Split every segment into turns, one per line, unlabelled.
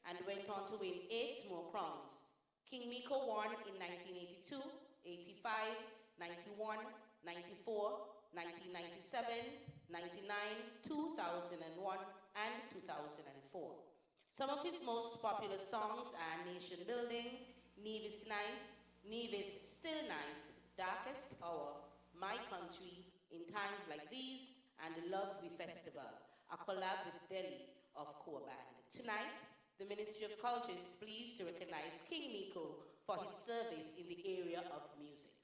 and went on to win 8 more crowns. King Miko won in 1982, 85, 91, 94, 1997, 99, 2001, and 2004. Some of his most popular songs are Nation Building, Neve is Nice, Neve is Still Nice, Darkest Hour, My Country, In Times Like These, and the Love We Festival, a collab with Delhi of Core Band. Tonight, the Ministry of Culture is pleased to recognize King Miko for his service in the area of music.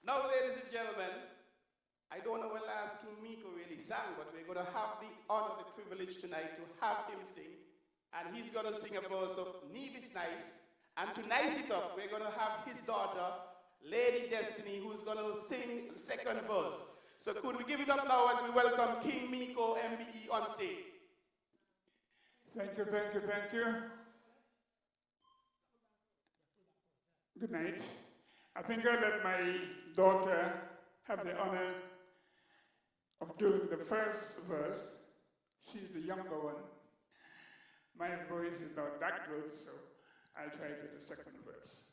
Now, ladies and gentlemen, I don't know when last King Miko really sang, but we're going to have the honor, the privilege tonight to have him sing. And he's going to sing a verse of Neve is Nice. And to nice it up, we're going to have his daughter, Lady Destiny, who's going to sing the second verse. So could we give it up now as we welcome King Miko, MBE, on stage?
Thank you, thank you, thank you. Good night. I think I'll let my daughter have the honor of doing the first verse. She's the younger one. My voice is not that good, so I'll try to do the second verse.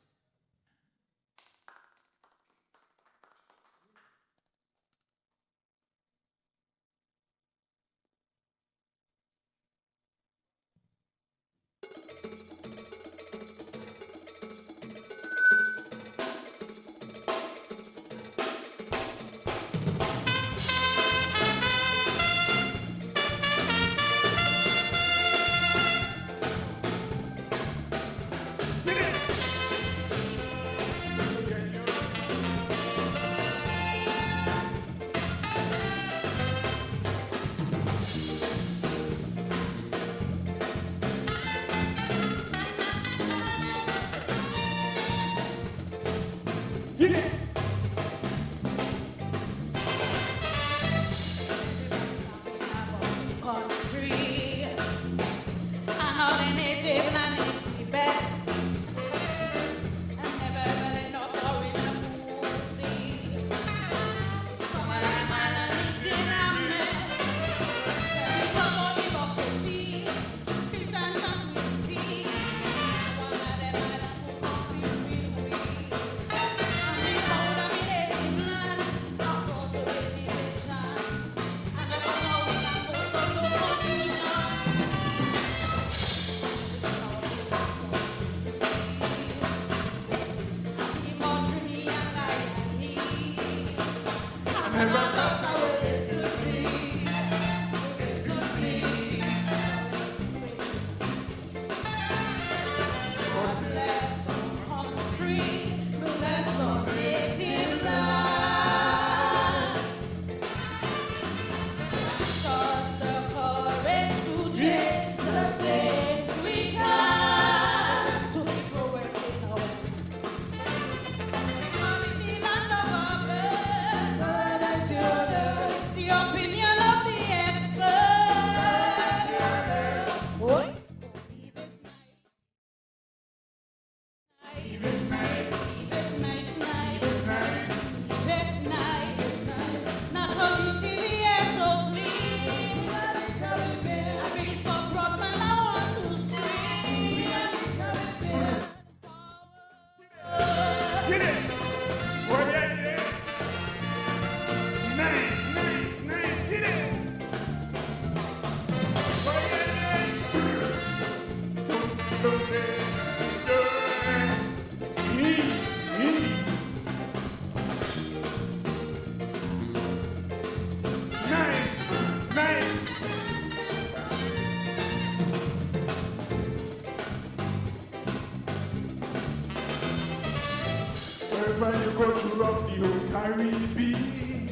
Wherever you go to rock the whole Caribbean,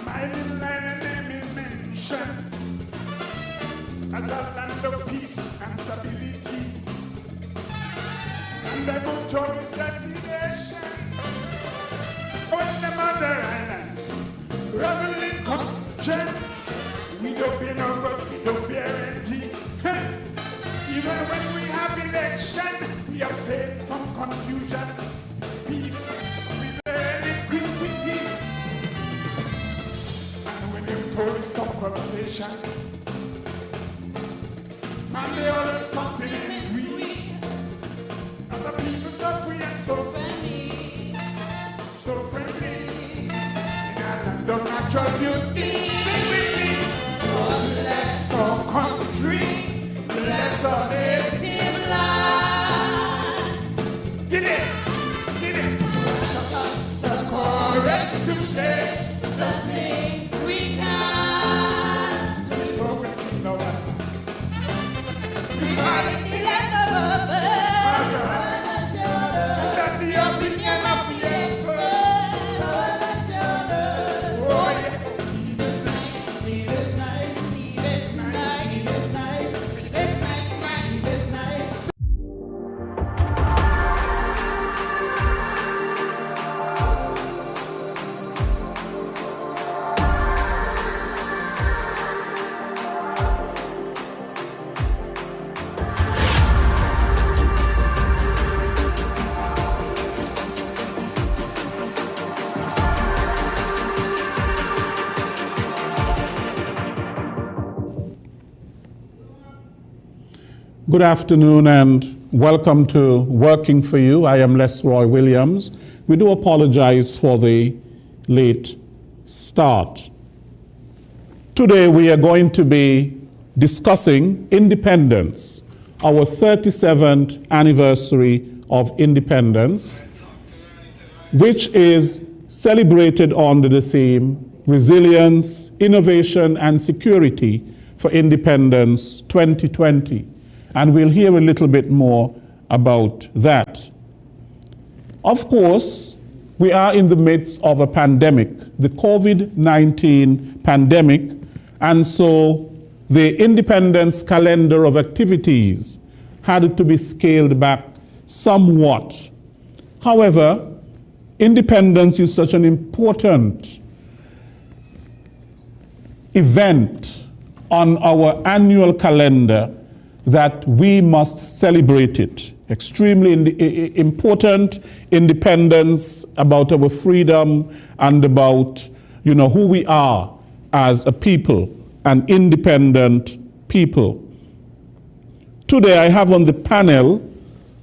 my little island name is mentioned as a land of peace and stability. the good choice destination. On the mother islands, reveling culture. We don't be number, we don't be empty. Even when we have election, we abstain from confusion. Peace with the increasing heat. And when the police come corruption, man, they always confident we. And the people so free and so friendly. So friendly. In our land of natural beauty. Sing with me. Bless our country. Bless our native land. Get it. Get it. The courage to change the things we can. To be progressive now. We are in the land of birth. That's the opinion of the expert. Oh, yeah. Leave it nice. Leave it nice. Leave it nice. Leave it nice. Leave it nice.
Good afternoon and welcome to Working for You. I am Les Roy Williams. We do apologize for the late start. Today we are going to be discussing independence, our 37th anniversary of independence, which is celebrated under the theme Resilience, Innovation and Security for Independence 2020. And we'll hear a little bit more about that. Of course, we are in the midst of a pandemic, the COVID-19 pandemic, and so the independence calendar of activities had to be scaled back somewhat. However, independence is such an important event on our annual calendar that we must celebrate it. Extremely important independence, about our freedom and about, who we are as a people, an independent people. Today I have on the panel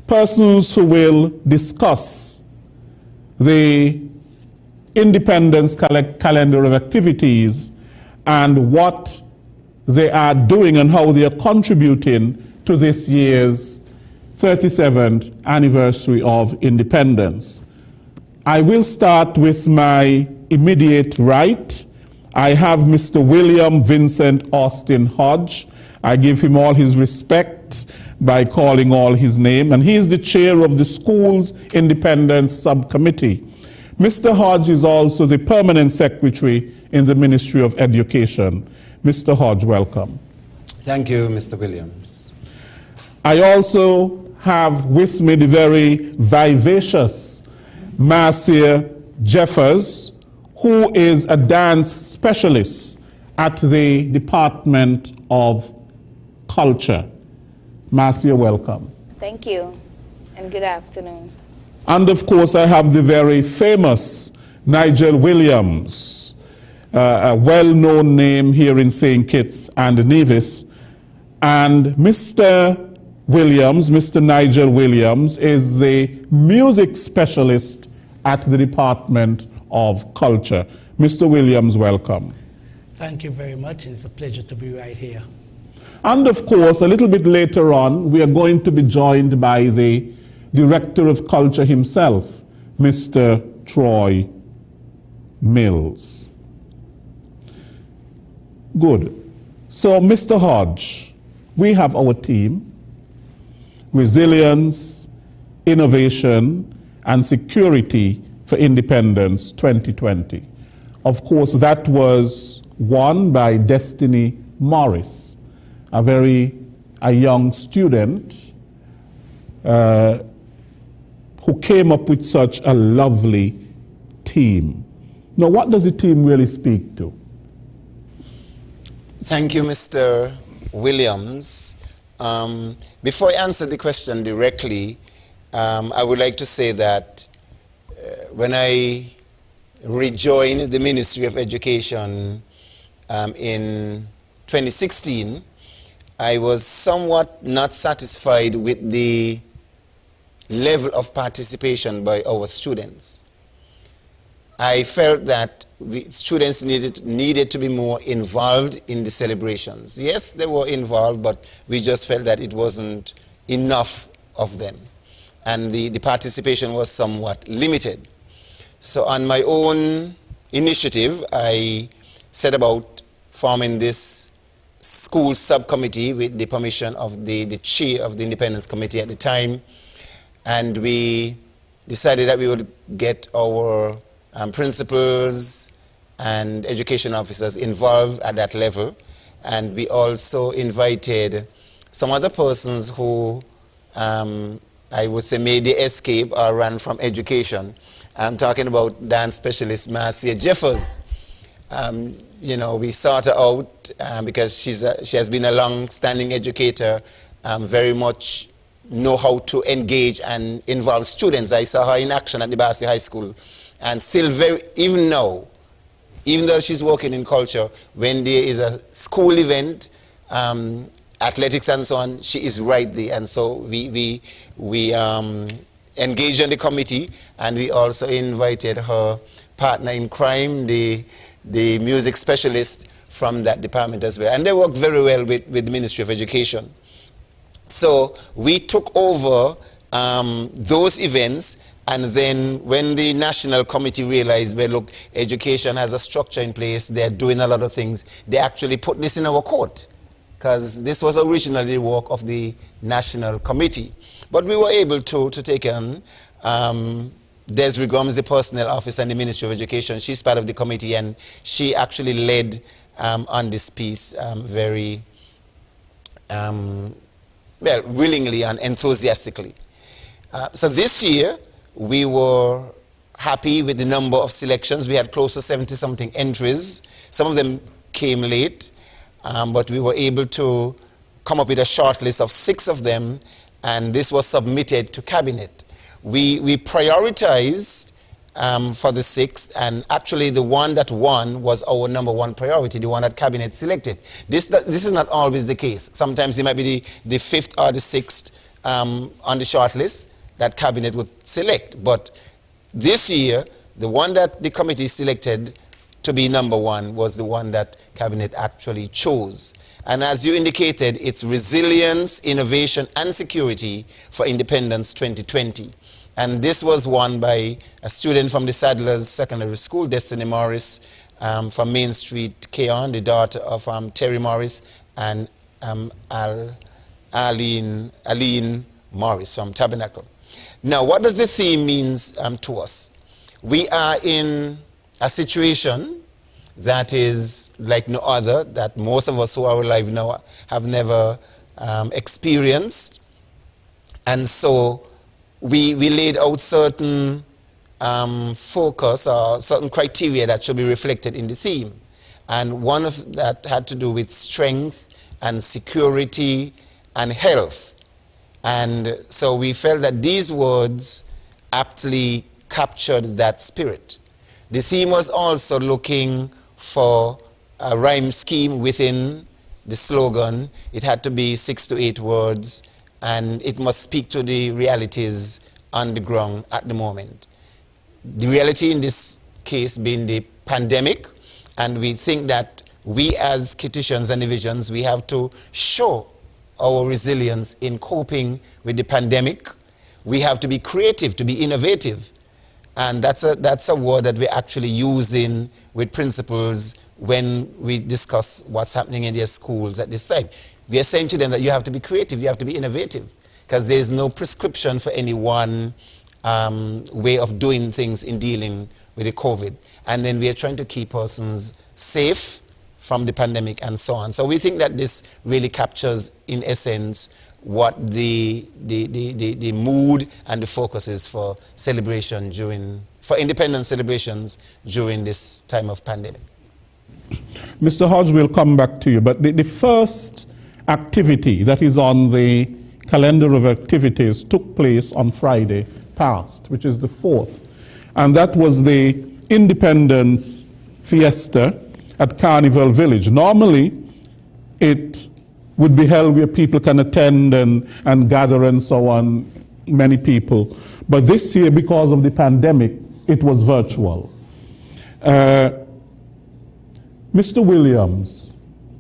persons who will discuss the independence calendar of activities and what they are doing and how they are contributing to this year's 37th anniversary of independence. I will start with my immediate right. I have Mr. William Vincent Austin Hodge. I give him all his respect by calling all his name, and he is the chair of the Schools Independence Subcommittee. Mr. Hodge is also the permanent secretary in the Ministry of Education. Mr. Hodge, welcome.
Thank you, Mr. Williams.
I also have with me the very vivacious Marcia Jeffers, who is a dance specialist at the Department of Culture. Marcia, welcome.
Thank you, and good afternoon.
And of course, I have the very famous Nigel Williams, a well-known name here in St. Kitts and Nevis. And Mr. Williams, Mr. Nigel Williams, is the music specialist at the Department of Culture. Mr. Williams, welcome.
Thank you very much. It's a pleasure to be right here.
And of course, a little bit later on, we are going to be joined by the Director of Culture himself, Mr. Troy Mills. Good. So, Mr. Hodge, we have our team, Resilience, Innovation, and Security for Independence 2020. Of course, that was won by Destiny Morris, a young student who came up with such a lovely theme. Now, what does the theme really speak to?
Thank you, Mr. Williams. Before I answer the question directly, I would like to say that when I rejoined the Ministry of Education in 2016, I was somewhat not satisfied with the level of participation by our students. I felt that students needed to be more involved in the celebrations. Yes, they were involved, but we just felt that it wasn't enough of them. And the participation was somewhat limited. So on my own initiative, I set about forming this school subcommittee with the permission of the chair of the Independence Committee at the time. And we decided that we would get our principals and education officers involved at that level. And we also invited some other persons who I would say made the escape or ran from education. I'm talking about dance specialist Marcia Jeffers. You know, we sought her out because she has been a long-standing educator, very much know how to engage and involve students. I saw her in action at the Bassi High School. And still even now, even though she's working in culture, when there is a school event, athletics and so on, she is right there. And so we engaged in the committee, and we also invited her partner in crime, the music specialist from that department as well. And they worked very well with the Ministry of Education. So we took over those events, and then when the national committee realized, well, look, education has a structure in place, they're doing a lot of things, they actually put this in our court, because this was originally the work of the national committee. But we were able to take on Desiree Gomes, the personnel officer in the Ministry of Education. She's part of the committee, and she actually led on this piece very well, willingly and enthusiastically. So this year, we were happy with the number of selections. We had close to 70-something entries. Some of them came late, but we were able to come up with a short list of 6 of them, and this was submitted to Cabinet. We prioritized for the 6th, and actually the one that won was our #1 priority, the one that Cabinet selected. This is not always the case. Sometimes it might be the 5th or the 6th on the short list that Cabinet would select. But this year, the one that the committee selected to be #1 was the one that Cabinet actually chose. And as you indicated, it's Resilience, Innovation, and Security for Independence 2020. And this was won by a student from the Sadler's Secondary School, Destiny Morris, from Main Street, Keon, the daughter of Terry Morris, and Aline Morris from Tabernacle. Now, what does the theme mean to us? We are in a situation that is like no other, that most of us who are alive now have never experienced. And so we laid out certain focus or certain criteria that should be reflected in the theme. And one of that had to do with strength and security and health. And so we felt that these words aptly captured that spirit. The theme was also looking for a rhyme scheme within the slogan. It had to be 6 to 8 words, and it must speak to the realities on the ground at the moment. The reality in this case being the pandemic, and we think that we as Kittitians and Divisions, we have to show our resilience in coping with the pandemic. We have to be creative, to be innovative. And that's a word that we're actually using with principals when we discuss what's happening in their schools at this time. We are saying to them that you have to be creative, you have to be innovative, because there's no prescription for any one way of doing things in dealing with the COVID. And then we are trying to keep persons safe from the pandemic and so on. So we think that this really captures, in essence, what the mood and the focus is for celebration for independence celebrations during this time of pandemic.
Mr. Hodge, we'll come back to you, but the first activity that is on the calendar of activities took place on Friday past, which is the 4th, and that was the Independence Fiesta at Carnival Village. Normally, it would be held where people can attend and gather and so on, many people. But this year, because of the pandemic, it was virtual. Mr. Williams,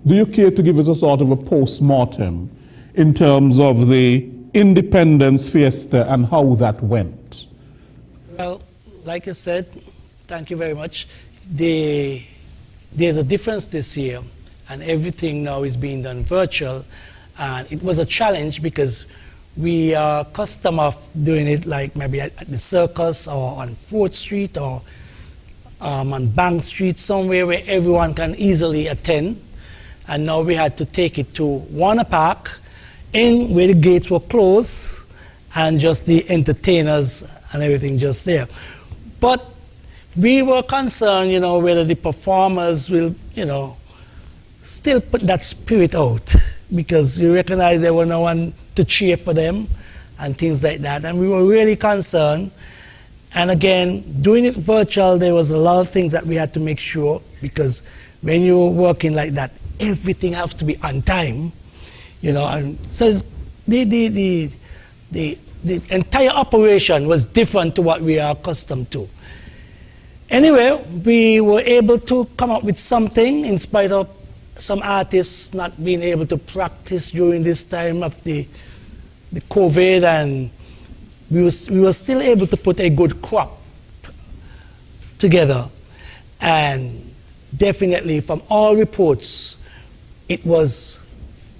do you care to give us a sort of a post-mortem in terms of the Independence Fiesta and how that went?
Well, like I said, thank you very much. There's a difference this year, and everything now is being done virtual. And it was a challenge because we are accustomed of doing it like maybe at the circus or on 4th Street or on Bank Street, somewhere where everyone can easily attend. And now we had to take it to Warner Park, where the gates were closed, and just the entertainers and everything just there. But we were concerned, whether the performers will, still put that spirit out, because we recognized there was no one to cheer for them and things like that. And we were really concerned. And again, doing it virtual, there was a lot of things that we had to make sure, because when you're working like that, everything has to be on time, and so the entire operation was different to what we are accustomed to. Anyway, we were able to come up with something in spite of some artists not being able to practice during this time of the COVID, and we were still able to put a good crop together. And definitely, from all reports, it was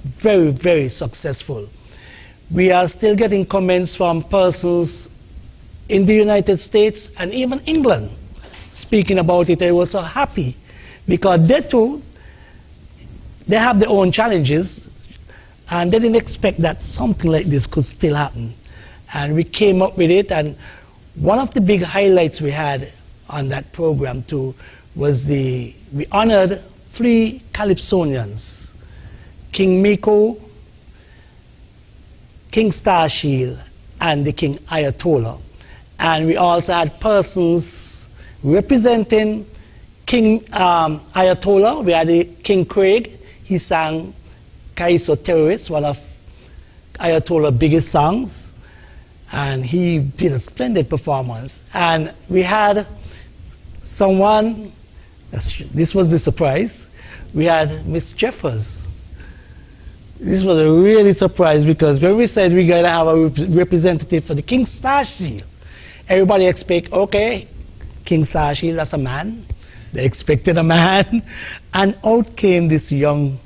very, very successful. We are still getting comments from persons in the United States and even England speaking about it. They were so happy because they too, they have their own challenges, and they didn't expect that something like this could still happen. And we came up with it, and one of the big highlights we had on that program too was we honored 3 Calypsonians, King Miko, King Starshield, and the King Ayatollah. And we also had persons representing King Ayatollah. We had King Craig. He sang Kaiso Terrorist, one of Ayatollah's biggest songs. And he did a splendid performance. And we had someone, this was the surprise, we had Miss Jeffers. This was a really surprise, because when we said we're going to have a representative for the King Starshield, everybody expect, okay, King Starshield, that's a man. They expected a man. And out came this young,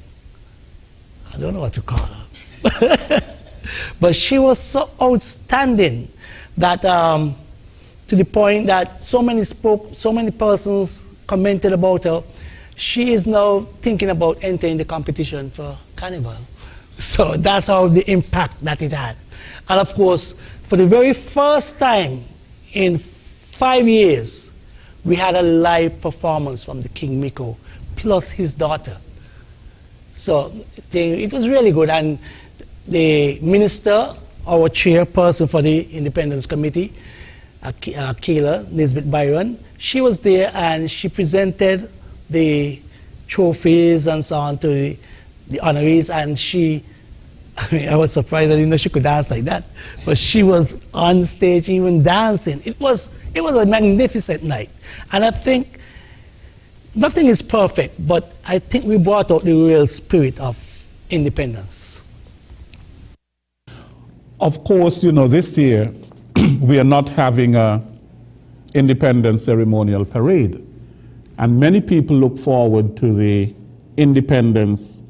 I don't know what to call her. But she was so outstanding that to the point that so many persons commented about her. She is now thinking about entering the competition for Carnival. So that's how the impact that it had. And of course, for the very first time in 5 years, we had a live performance from the King Miko, plus his daughter. So it was really good. And the minister, our chairperson for the Independence Committee, Keela, Elizabeth Byron, she was there, and she presented the trophies and so on to the honorees, and I was surprised. I didn't know she could dance like that, but she was on stage even dancing. It was a magnificent night, and I think nothing is perfect, but I think we brought out the real spirit of independence.
Of course, this year we are not having a independence ceremonial parade, and many people look forward to the independence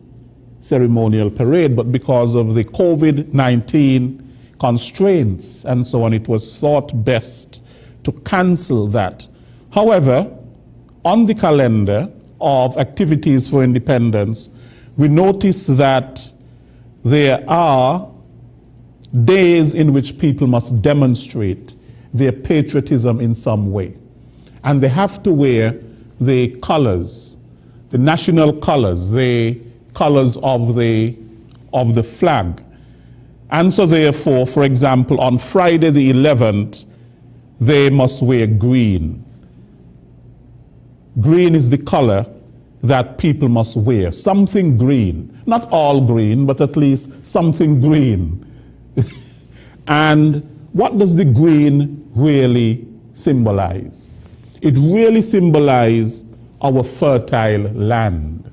ceremonial parade, but because of the COVID-19 constraints and so on, it was thought best to cancel that. However, on the calendar of activities for independence, we notice that there are days in which people must demonstrate their patriotism in some way. And they have to wear the colors, the national colors, the colors of the flag. And so therefore, for example, on Friday the 11th, they must wear green. Green is the color that people must wear, something green. Not all green, but at least something green. And what does the green really symbolize? It really symbolizes our fertile land,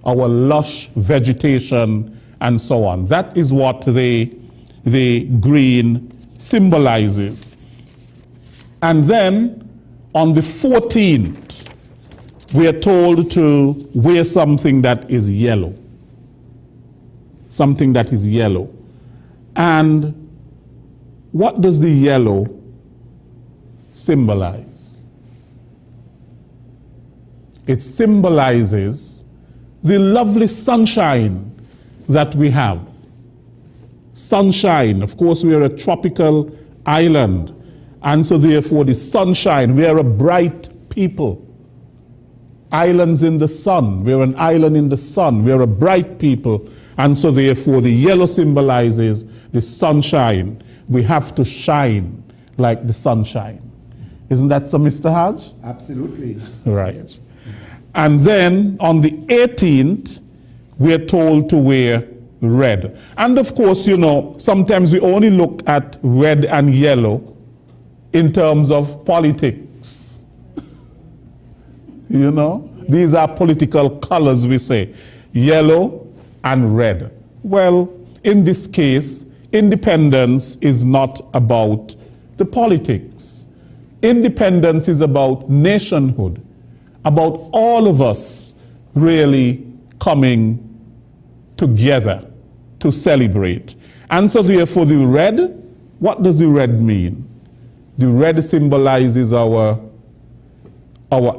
our lush vegetation, and so on. That is what the green symbolizes. And then on the 14th, we are told to wear something that is yellow. Something that is yellow. And what does the yellow symbolize? It symbolizes the lovely sunshine that we have. Sunshine, of course, we are a tropical island, and so therefore the sunshine, we are a bright people. Islands in the sun, we are an island in the sun, we are a bright people, and so therefore the yellow symbolizes the sunshine. We have to shine like the sunshine. Isn't that so, Mr. Hodge?
Absolutely.
Right.
Yes.
And then on the 18th, we are told to wear red. And of course, you know, sometimes we only look at red and yellow in terms of politics. You know, these are political colors, we say, yellow and red. Well, in this case, independence is not about the politics. Independence is about nationhood, about all of us really coming together to celebrate. And so therefore the red, what does the red mean? The red symbolizes our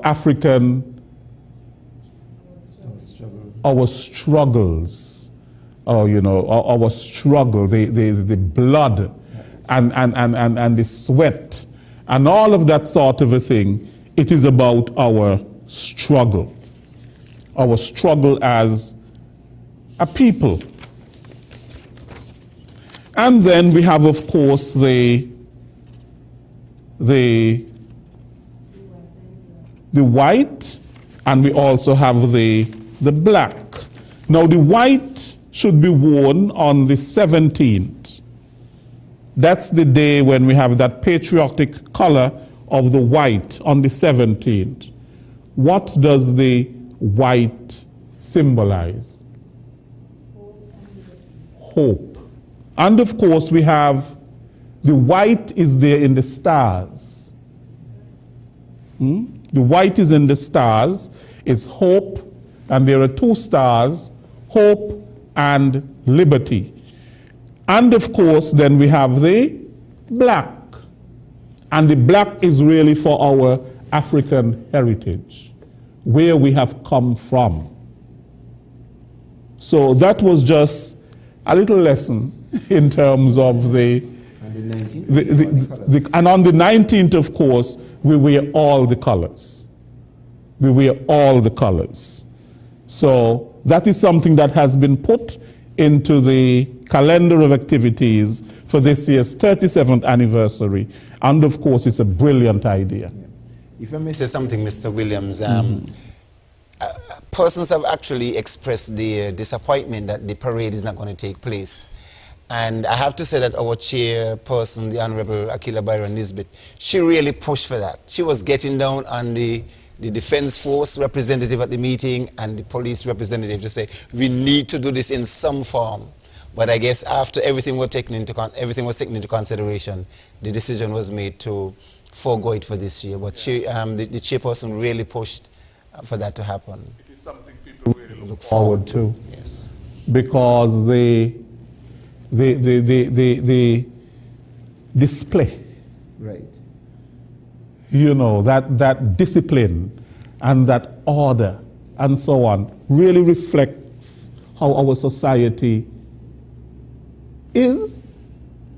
African, our struggles, you know, our struggle, the blood and the sweat and all of that sort of a thing. It is about our struggle as a people. And then we have, of course, the white, and we also have the black. Now, the white should be worn on the 17th. That's the day when we have that patriotic color of the white on the 17th. What does the white symbolize? Hope. And of course, we have the white is there in the stars. The white is in the stars. It's hope, and there are two stars, hope and liberty. And of course, then we have the black. And the black is really for our African heritage, where we have come from. So that was just a little lesson in terms of and on the 19th, of course, we wear all the colors. We wear all the colors. So that is something that has been put into the calendar of activities for this year's 37th anniversary. And of course, it's a brilliant idea.
If I may say something, Mr. Williams, persons have actually expressed their disappointment that the parade is not going to take place. And I have to say that our chairperson, the Honorable Akila Byron Nisbet, she really pushed for that. She was getting down on the Defense Force representative at the meeting and the police representative to say, we need to do this in some form. But I guess after everything was taken into consideration, the decision was made to forego it for this year. But she, the chairperson really pushed for that to happen.
It is something people really
look forward
to.
Yes.
Because the display,
Right.
you know, that discipline and that order and so on really reflects how our society is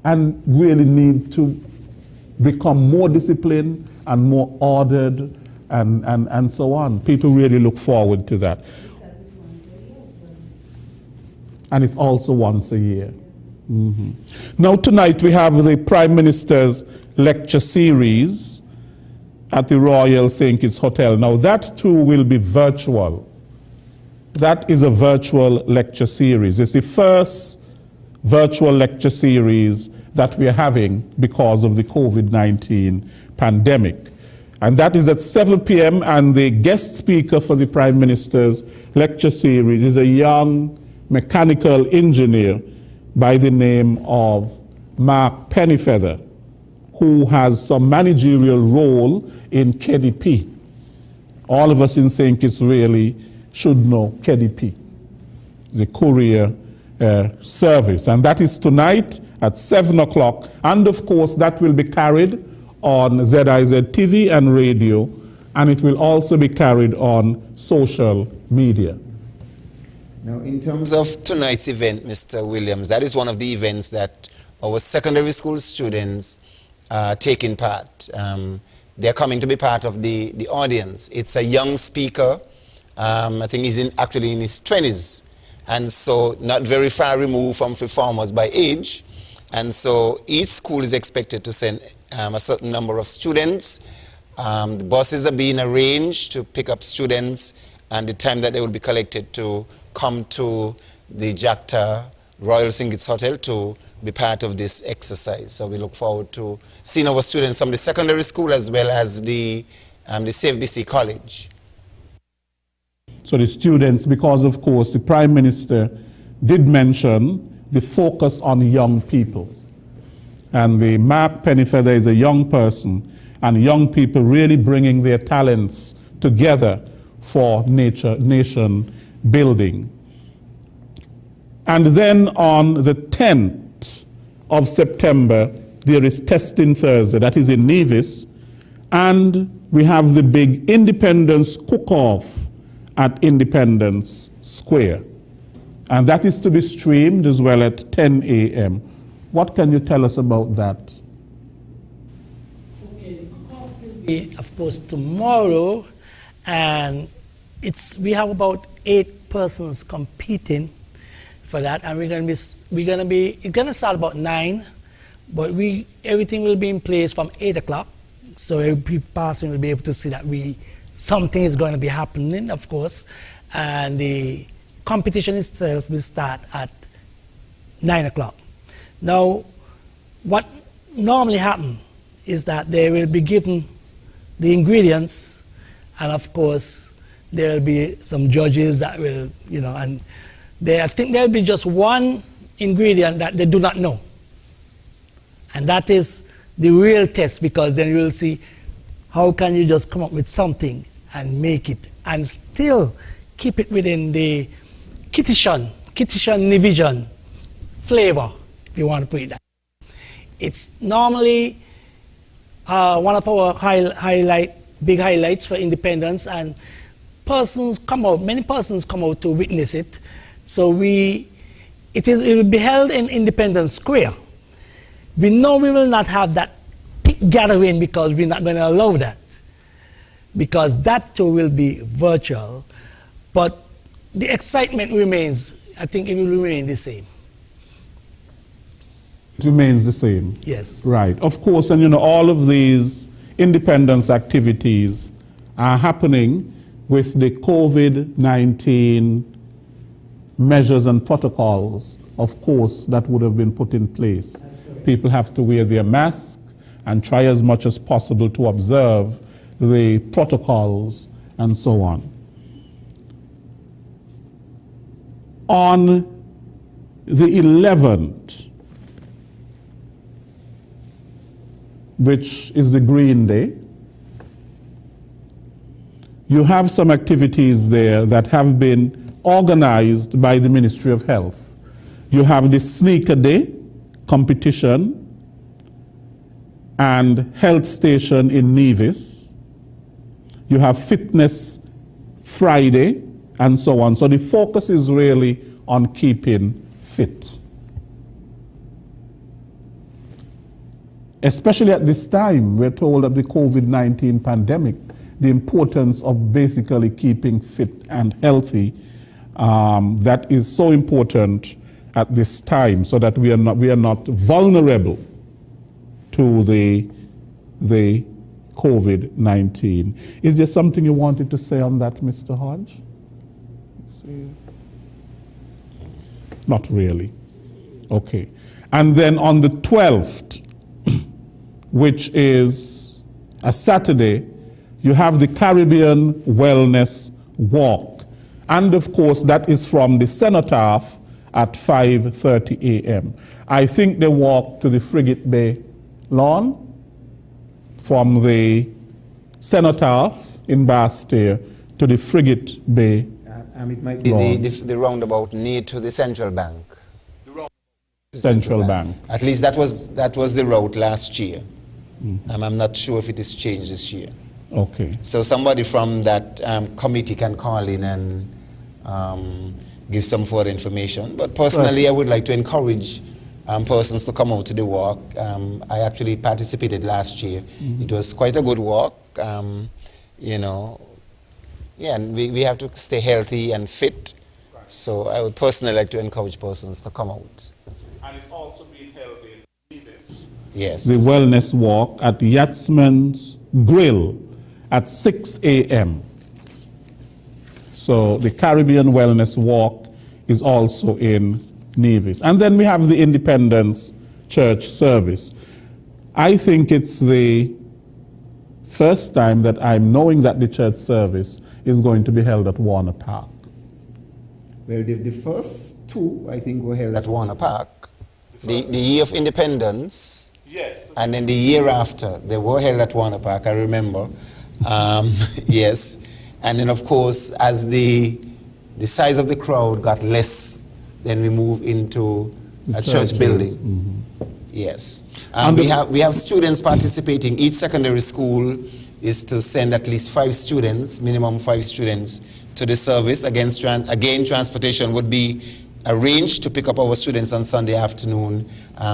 and really need to become more disciplined and more ordered and so on. People really look forward to that. And it's also once a year. Mm-hmm. Now tonight we have the Prime Minister's lecture series at the Royal St. Kitts Hotel. Now that too will be virtual. That is a virtual lecture series. It's the first virtual lecture series that we're having because of the COVID-19 pandemic. And that is at 7 p.m. and the guest speaker for the Prime Minister's lecture series is a young mechanical engineer by the name of Mark Pennyfeather, who has some managerial role in KDP. All of us in St. Kitts really should know KDP, the courier service. And that is tonight at 7 o'clock. And of course, that will be carried on ZIZ TV and radio, and it will also be carried on social media.
Now, in terms of tonight's event, Mr. Williams, that is one of the events that our secondary school students are taking part. They're coming to be part of the audience. It's a young speaker. I think he's actually in his 20s, and so not very far removed from performers by age. And so each school is expected to send a certain number of students. The buses are being arranged to pick up students and the time that they will be collected to come to the JACTA Royal St. Kitts Hotel to be part of this exercise. So we look forward to seeing our students from the secondary school as well as the CFBC College.
So the students, because of course the Prime Minister did mention the focus on young people. And the Mark Pennyfeather is a young person, and young people really bringing their talents together for nation building. And then on the 10th of September, there is Testing Thursday, that is in Nevis, and we have the big Independence Cook-Off at Independence Square. And that is to be streamed as well at 10 a.m. What can you tell us about that?
Okay, the cook-off will be, of course, tomorrow, and it's about 8 persons competing for that, and it's gonna start about 9, but everything will be in place from 8 o'clock, so every person will be able to see that something is going to be happening, of course, and the competition itself will start at 9 o'clock. Now, what normally happens is that they will be given the ingredients, and of course, there will be some judges that will, and I think there will be just one ingredient that they do not know. And that is the real test, because then you will see how can you just come up with something and make it and still keep it within the Kittitian Nivision flavor, if you want to put it that. It's normally one of our big highlights for independence, and many persons come out to witness it. So it will be held in Independence Square. We know we will not have that big gathering because we're not going to allow that, because that too will be virtual, but the excitement remains. I think it will remain the same.
It remains the same?
Yes.
Right. Of course, and all of these independence activities are happening with the COVID-19 measures and protocols, of course, that would have been put in place. People have to wear their mask and try as much as possible to observe the protocols and so on. On the 11th, which is the Green Day, you have some activities there that have been organized by the Ministry of Health. You have the Sneaker Day competition and health station in Nevis. You have Fitness Friday and so on. So the focus is really on keeping fit. especially at this time, we're told of the COVID-19 pandemic, the importance of basically keeping fit and healthy. That is so important at this time, so that we are not vulnerable to the COVID-19. Is there something you wanted to say on that, Mr. Hodge? Not really. Okay. And then on the 12th, which is a Saturday, you have the Caribbean Wellness Walk. And of course, that is from the Cenotaph at 5:30 a.m. I think they walk to the Frigate Bay lawn from the Cenotaph in Bastille to the Frigate Bay.
It might be the roundabout near to the Central Bank.
Central Bank.
At least that was the route last year. I'm not sure if it is changed this year.
Okay.
So somebody from that committee can call in and give some further information. But personally, I would like to encourage persons to come out to the walk. I actually participated last year. It was quite a good walk. You know, yeah, and we have to stay healthy and fit. Right. So I would personally like to encourage persons to come out.
And it's also being held in Nevis.
Yes.
The wellness walk at Yatsman's Grill at 6 a.m. So the Caribbean Wellness Walk is also in Nevis. And then we have the Independence Church service. I think it's the first time that I'm knowing that the church service is going to be held at Warner Park.
Well, the first two, I think, were held at Warner Park. The year of independence.
Yes.
And then the year after, they were held at Warner Park, I remember. Yes. And then, of course, as the size of the crowd got less, then we moved into a church building. Yes. We have students participating. Each secondary school is to send at least 5 students, minimum 5 students, to the service. Again, transportation would be arranged to pick up our students on Sunday afternoon.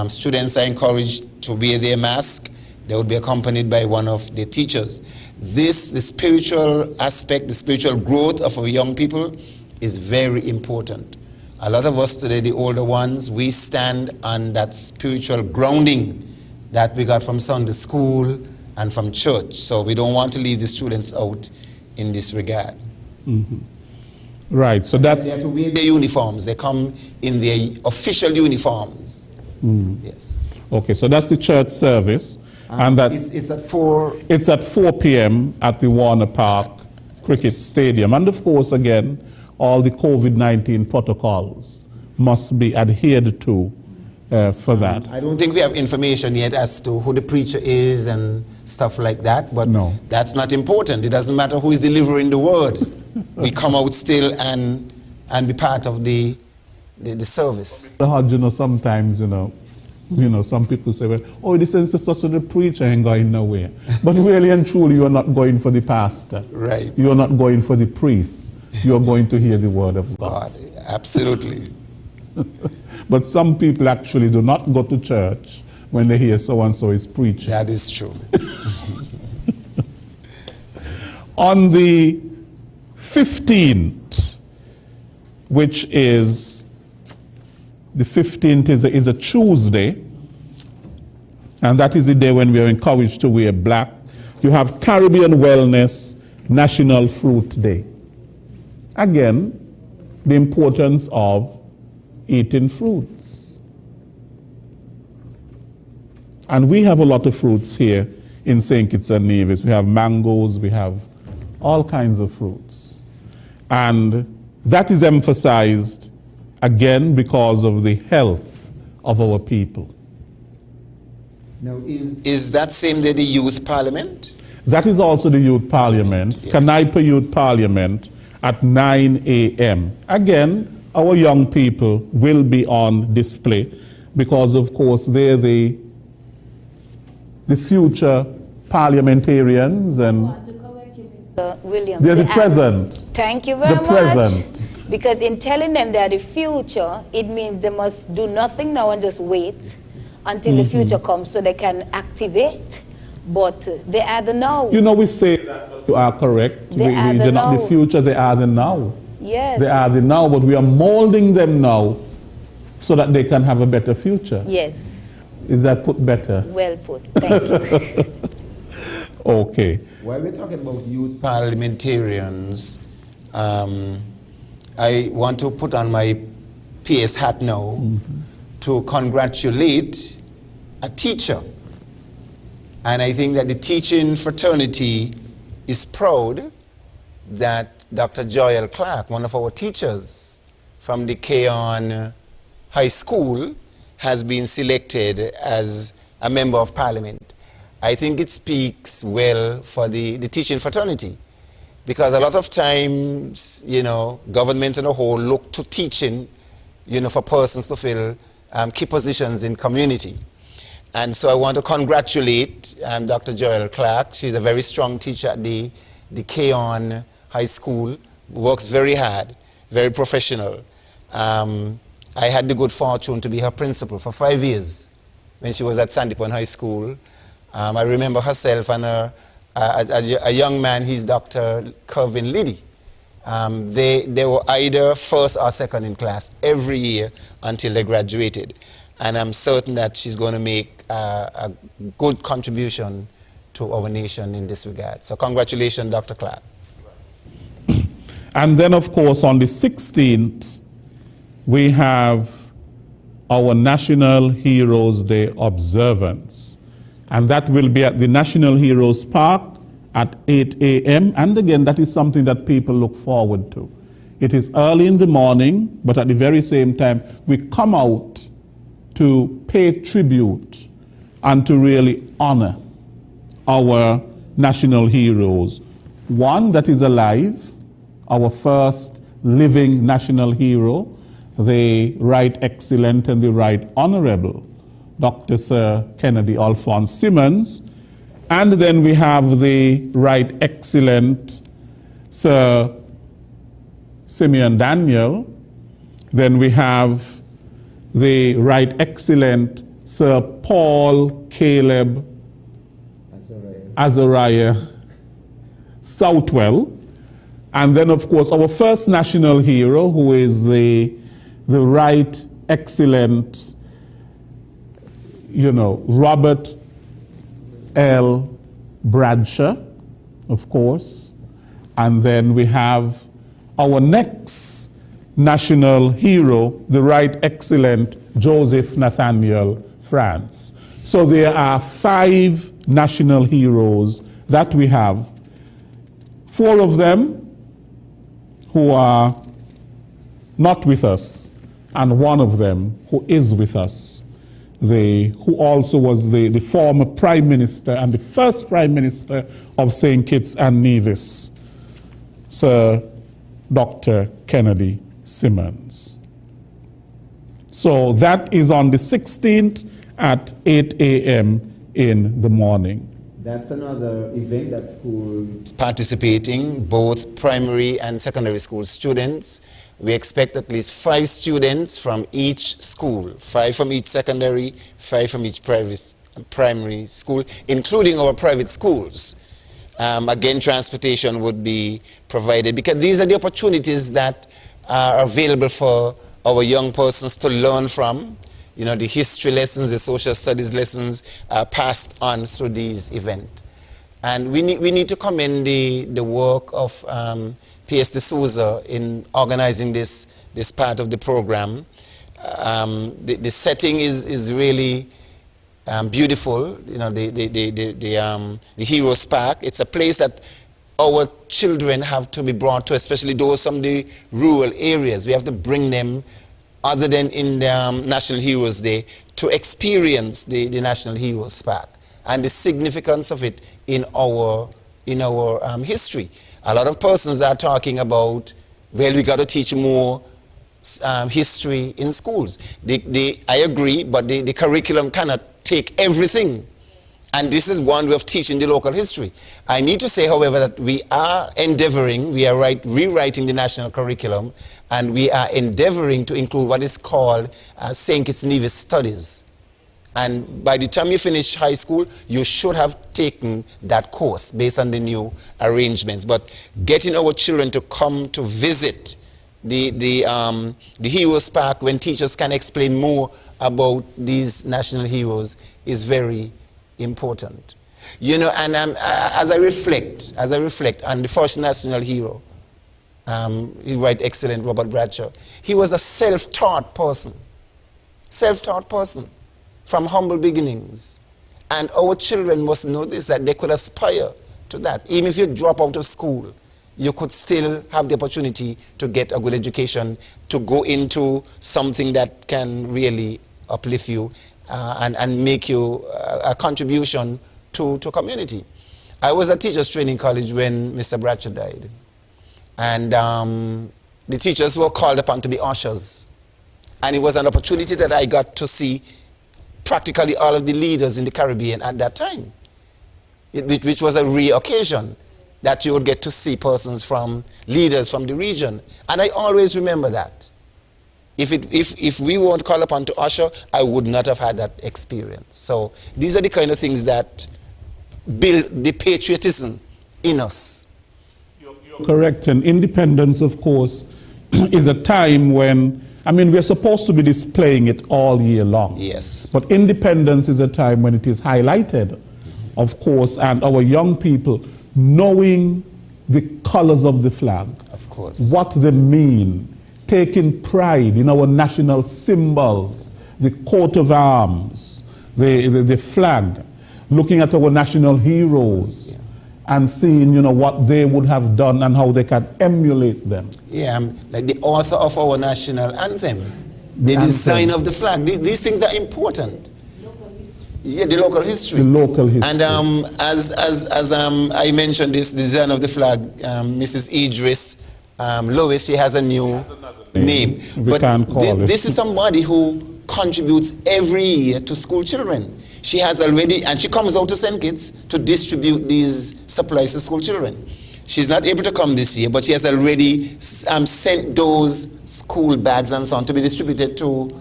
Students are encouraged to wear their mask. They would be accompanied by one of the teachers. The spiritual aspect, the spiritual growth of our young people is very important. A lot of us today, the older ones, we stand on that spiritual grounding that we got from Sunday school and from church. So we don't want to leave the students out in this regard.
Right, so that's...
They have to wear their uniforms. They come in their official uniforms. Yes.
Okay, so that's the church service. And
it's at 4...
It's at 4 p.m. at the Warner Park Cricket Stadium. And of course, again, all the COVID-19 protocols must be adhered to for that.
I don't think we have information yet as to who the preacher is and stuff like that, but
no,
that's not important. It doesn't matter who is delivering the word. We come out still and be part of the service.
Mr. Hodge, you know, sometimes, you know, some people say, well, oh, this is such a preacher ain't going nowhere. But really and truly, you are not going for the pastor.
Right.
You are not going for the priest. You are going to hear the word of God.
Absolutely.
But some people actually do not go to church when they hear so-and-so is preaching.
That is true.
On the 15th, which is the 15th is a Tuesday, and that is the day when we are encouraged to wear black. You have Caribbean Wellness National Fruit Day. Again, the importance of eating fruits. And we have a lot of fruits here in St. Kitts and Nevis. We have mangoes, we have all kinds of fruits. And that is emphasized again because of the health of our people.
Now, is that same day the Youth Parliament?
That is also the Youth Parliament, yes. SKNIS Youth Parliament at 9 a.m. Again, our young people will be on display because, of course, they're the future parliamentarians and
William,
they're the present.
Thank you very much.
The present.
Because in telling them they're the future, it means they must do nothing now and just wait until the future comes so they can activate. But they are the now.
You know, we say that, but you are correct.
They're
not the future, they are the now.
Yes.
They are the now, but we are molding them now so that they can have a better future.
Yes.
Is that put better?
Well put. Thank you.
Okay.
While we're talking about youth parliamentarians, I want to put on my PS hat now to congratulate a teacher. And I think that the teaching fraternity is proud that Dr. Joel Clark, one of our teachers from the Keon High School, has been selected as a member of parliament. I think it speaks well for the teaching fraternity, because a lot of times, you know, government as a whole look to teaching, you know, for persons to fill key positions in community. And so I want to congratulate Dr. Joel Clark. She's a very strong teacher at the Keon High School, works very hard, very professional. I had the good fortune to be her principal for 5 years when she was at Sandypon High School. I remember herself and a young man, he's Dr. Kervin Liddy. They were either first or second in class every year until they graduated. And I'm certain that she's going to make a good contribution to our nation in this regard. So congratulations, Dr. Clark.
And then, of course, on the 16th, we have our National Heroes Day observance. And that will be at the National Heroes Park at 8 a.m. And again, that is something that people look forward to. It is early in the morning, but at the very same time, we come out to pay tribute and to really honor our national heroes. One that is alive, our first living national hero, the Right Excellent and the Right Honorable, Dr. Sir Kennedy Alphonse Simmons. And then we have the Right Excellent Sir Simeon Daniel. Then we have the Right Excellent Sir Paul Caleb Azariah Southwell. And then, of course, our first national hero, who is the Right Excellent, you know, Robert L. Bradshaw, of course. And then we have our next national hero, the Right Excellent Joseph Nathaniel France. So there are 5 national heroes that we have. 4 of them who are not with us, and 1 of them who is with us, who also was the former Prime Minister and the first Prime Minister of St. Kitts and Nevis, Sir Dr. Kennedy Simmons. So that is on the 16th at 8 a.m. in the morning.
That's another event that schools participating, both primary and secondary school students. We expect at least 5 students from each school, 5 from each secondary, 5 from each primary school, including our private schools. Again, transportation would be provided, because these are the opportunities that are available for our young persons to learn from. You know, the history lessons, the social studies lessons are passed on through these events. And we need to commend the work of P.S. D'Souza in organizing this part of the program. The setting is really beautiful. You know, the Heroes Park. It's a place that our children have to be brought to, especially those from the rural areas. We have to bring them, other than in the National Heroes Day, to experience the National Heroes Park and the significance of it in our history. A lot of persons are talking about, well, we got to teach more history in schools. I agree, but the curriculum cannot take everything. And this is one way of teaching the local history. I need to say, however, that we are endeavoring, we are rewriting the national curriculum, and we are endeavoring to include what is called St. Kitts Nevis Studies. And by the time you finish high school, you should have taken that course based on the new arrangements. But getting our children to come to visit the Heroes Park when teachers can explain more about these national heroes is very important. You know, and as I reflect on the first national hero, he wrote excellent Robert Bradshaw. He was a self-taught person from humble beginnings. And our children must know this, that they could aspire to that. Even if you drop out of school, you could still have the opportunity to get a good education, to go into something that can really uplift you and make you a contribution to community. I was at Teachers Training College when Mr. Bradshaw died. And the teachers were called upon to be ushers. And it was an opportunity that I got to see practically all of the leaders in the Caribbean at that time, which was a rare occasion that you would get to see persons from, leaders from the region. And I always remember that. If we weren't called upon to usher, I would not have had that experience. So these are the kind of things that build the patriotism in us.
You're correct. And independence, of course, is a time when, I mean, we're supposed to be displaying it all year long.
Yes.
But independence is a time when it is highlighted, of course, and our young people knowing the colors of the flag,
of course,
what they mean, taking pride in our national symbols, the coat of arms, the flag, looking at our national heroes, and seeing, you know, what they would have done and how they can emulate them.
Yeah, like the author of our national anthem, the design of the flag. These things are important. Yeah, the local history.
The local history.
And as I mentioned, this design of the flag, Mrs. Idris Lois, she has a new name.
We can't call it.
This is somebody who contributes every year to school children. She has already, and she comes out to St. Kitts to distribute these supplies to school children. She's not able to come this year, but she has already sent those school bags and so on to be distributed to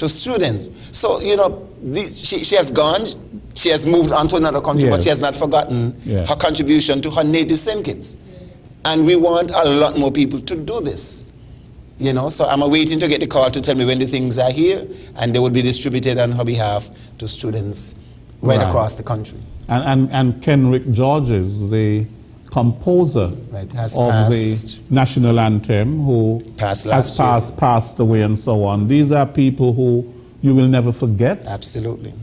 students. So, you know, she has gone, she has moved on to another country, but she has not forgotten her contribution to her native St. Kitts. And we want a lot more people to do this. You know, so I'm waiting to get the call to tell me when the things are here, and they will be distributed on her behalf to students right across the country.
And Kenrick Georges, the composer
has
of the national anthem, who has passed away and so on. These are people who you will never forget.
Absolutely.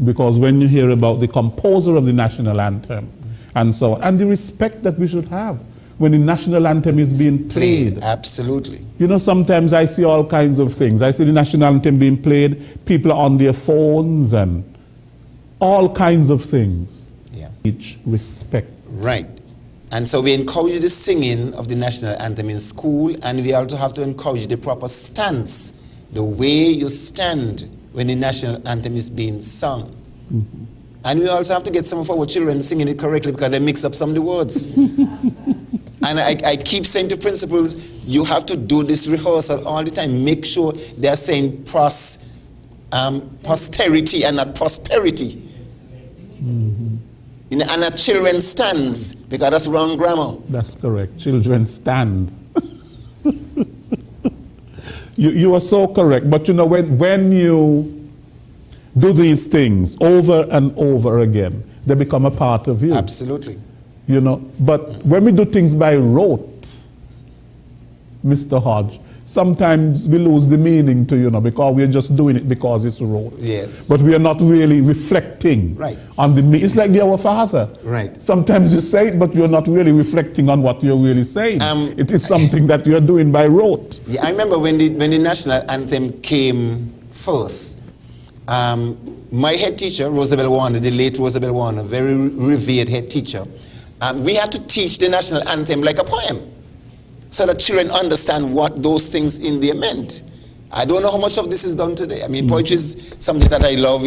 Because
when you hear about the composer of the national anthem and so on, and the respect that we should have when the national anthem is being played.
Absolutely.
You know, sometimes I see all kinds of things. I see the national anthem being played, people are on their phones and all kinds of things.
Yeah.
Each respect.
Right. And so we encourage the singing of the national anthem in school, and we also have to encourage the proper stance, the way you stand when the national anthem is being sung. Mm-hmm. And we also have to get some of our children singing it correctly because they mix up some of the words. And I keep saying to principals, you have to do this rehearsal all the time. Make sure they're saying posterity and not prosperity. Mm-hmm. And that children stands, because that's wrong grammar.
That's correct. Children stand. You are so correct. But you know, when you do these things over and over again, they become a part of you.
Absolutely.
You know, but when we do things by rote, Mr. Hodge, sometimes we lose the meaning to, you know, because we're just doing it because it's rote.
Yes.
But we are not really reflecting on the meaning. It's like the Our Father.
Right.
Sometimes you say it, but you're not really reflecting on what you're really saying. It is something that you're doing by rote.
Yeah, I remember when the national anthem came first, my head teacher, Rosabel Warner, the late Rosabel Warner, very revered head teacher, we had to teach the national anthem like a poem so that children understand what those things in there meant. I don't know how much of this is done today. I mean, poetry is something that I love.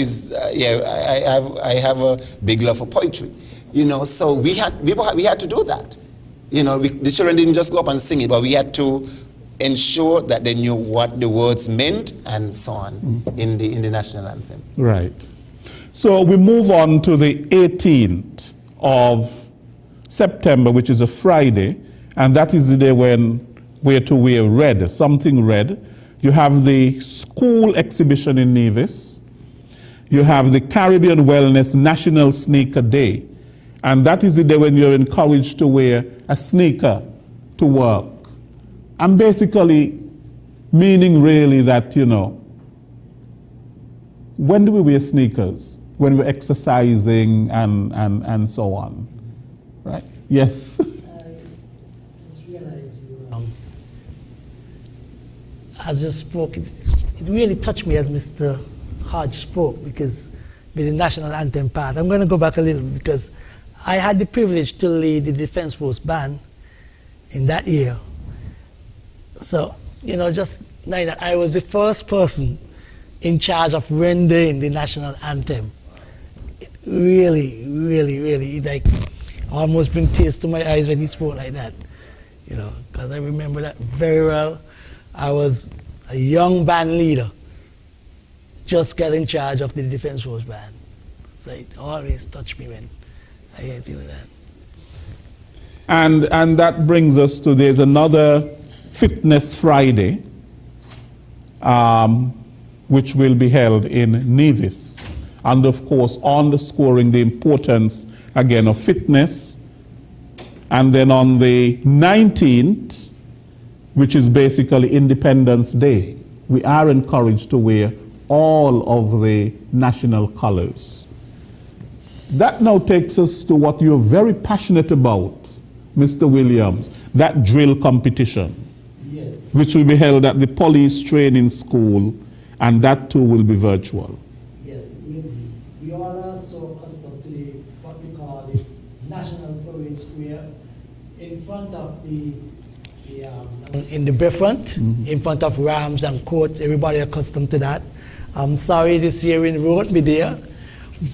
I have a big love for poetry. You know, so we had to do that. You know, the children didn't just go up and sing it, but we had to ensure that they knew what the words meant and so on in the national anthem.
Right. So we move on to the 18th of September, which is a Friday, and that is the day when we're to wear red, something red. You have the school exhibition in Nevis. You have the Caribbean Wellness National Sneaker Day, and that is the day when you're encouraged to wear a sneaker to work. And basically meaning really that, you know, when do we wear sneakers? When we're exercising and so on, right? Yes?
I just realized as you spoke, it really touched me as Mr. Hodge spoke, because with the national anthem part, I'm going to go back a little because I had the privilege to lead the Defense Force Band in that year. So, you know, just like that, I was the first person in charge of rendering the national anthem. It really, like, almost bring tears to my eyes when he spoke like that, you know, because I remember that very well. I was a young band leader, just got in charge of the Defense Force Band. So it always touched me when I hear that.
And that brings us to, there's another Fitness Friday, which will be held in Nevis. And of course, underscoring the importance, again, of fitness. And then on the 19th, which is basically Independence Day, we are encouraged to wear all of the national colors. That now takes us to what you're very passionate about, Mr. Williams, that drill competition.
Yes.
Which will be held at the police training school, and that too will be virtual.
Yes, it will be. We all are so accustomed to what we call the National Parade Square in front of in the Bayfront, in front of Rams and Court. Everybody accustomed to that. I'm sorry this year we won't be there,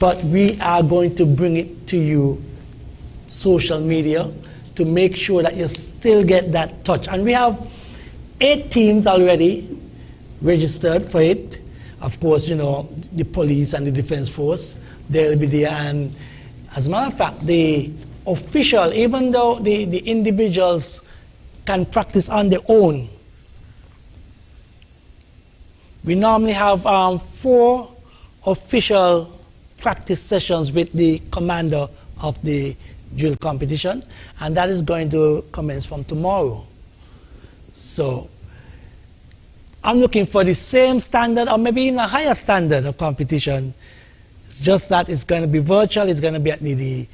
but we are going to bring it to you, social media, to make sure that you still get that touch. And we have 8 teams already registered for it. Of course, you know, the police and the Defense Force, they'll be there. And as a matter of fact, the official, even though the individuals can practice on their own, we normally have 4 official practice sessions with the commander of the drill competition, and that is going to commence from tomorrow. So I'm looking for the same standard or maybe even a higher standard of competition. It's just that it's going to be virtual, it's going to be at the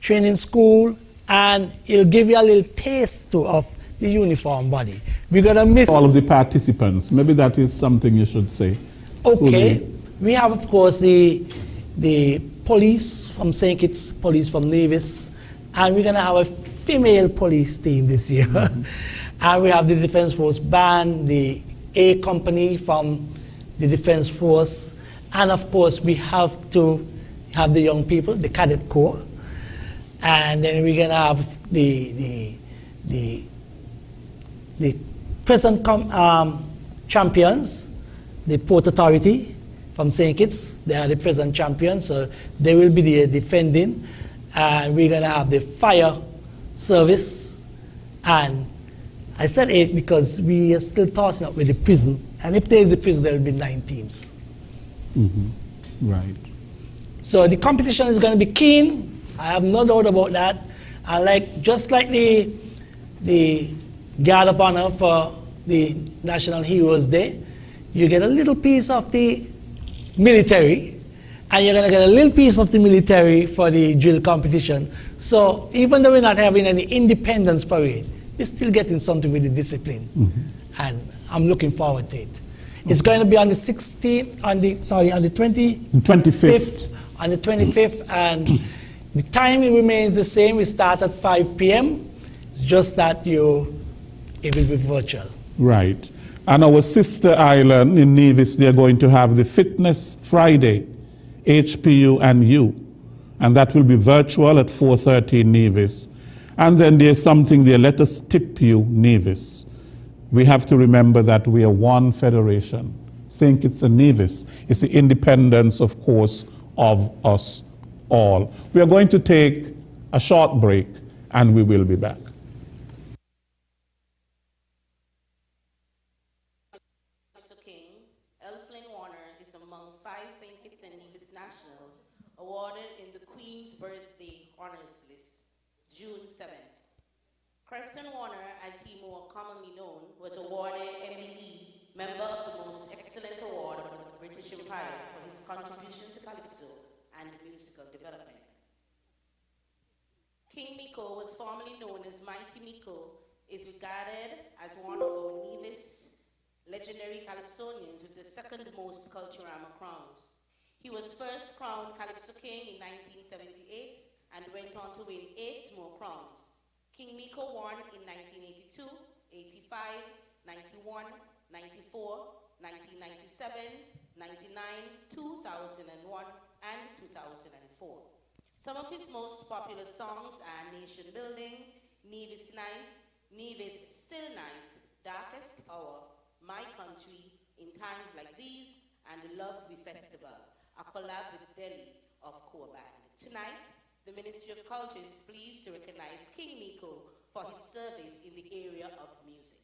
training school, and it'll give you a little taste too of the uniform body. We're going to miss
all of the participants. Maybe that is something you should say.
Okay. We have, of course, the police from St. Kitts, police from Nevis, and we're going to have a female police team this year. And we have the Defense Force Band, the A Company from the Defense Force, and of course we have to have the young people, the Cadet Corps, and then we're going to have the present champions, the Port Authority from St. Kitts. They are the present champions, so they will be there defending. And we're going to have the fire service. And I said 8 because we are still tossing up with the prison. And if there is a prison, there will be 9 teams.
Right.
So the competition is going to be keen. I have no doubt about that. And just like the Guard of Honor for the National Heroes Day, you get a little piece of the military, and you're going to get a little piece of the military for the drill competition. So even though we're not having any independence parade, we're still getting something with the discipline. And I'm looking forward to it. It's going to be on the 16th, on the 25th. On the 25th, and the time remains the same. We start at 5 p.m. It's just that it will be virtual.
Right. And our sister island in Nevis, they're going to have the Fitness Friday, HPU and U. And that will be virtual at 4:30 in Nevis. And then there's something there, Let Us Tip You, Nevis, we have to remember that we are one federation. St. Kitts and Nevis is the independence, of course, of us all. We are going to take a short break, and we will be back.
King, Elflin Warner is among 5 St. Kitts and Nevis nationals awarded in the Queen's Birthday Honors List, June 7th. Crefton Warner, as he more commonly known, was awarded MBE, Member of the Most Excellent Award of the British Empire for his contribution to Calypso and musical development. King Miko was formerly known as Mighty Miko, is regarded as one of our Nevis legendary Calypsonians with the second most Culturama crowns. He was first crowned Calypso King in 1978 and went on to win 8 more crowns. King Miko won in 1982, 85, 91, 94, 1997, 99, 2001, and 2004. Some of his most popular songs are Nation Building, Nevis Nice, Nevis Still Nice, Darkest Hour, My Country, In Times Like These, and the Love We Festival, a collab with Delhi of Core Band. Tonight, the Ministry of Culture is pleased to recognize King Miko for his service in the area of music.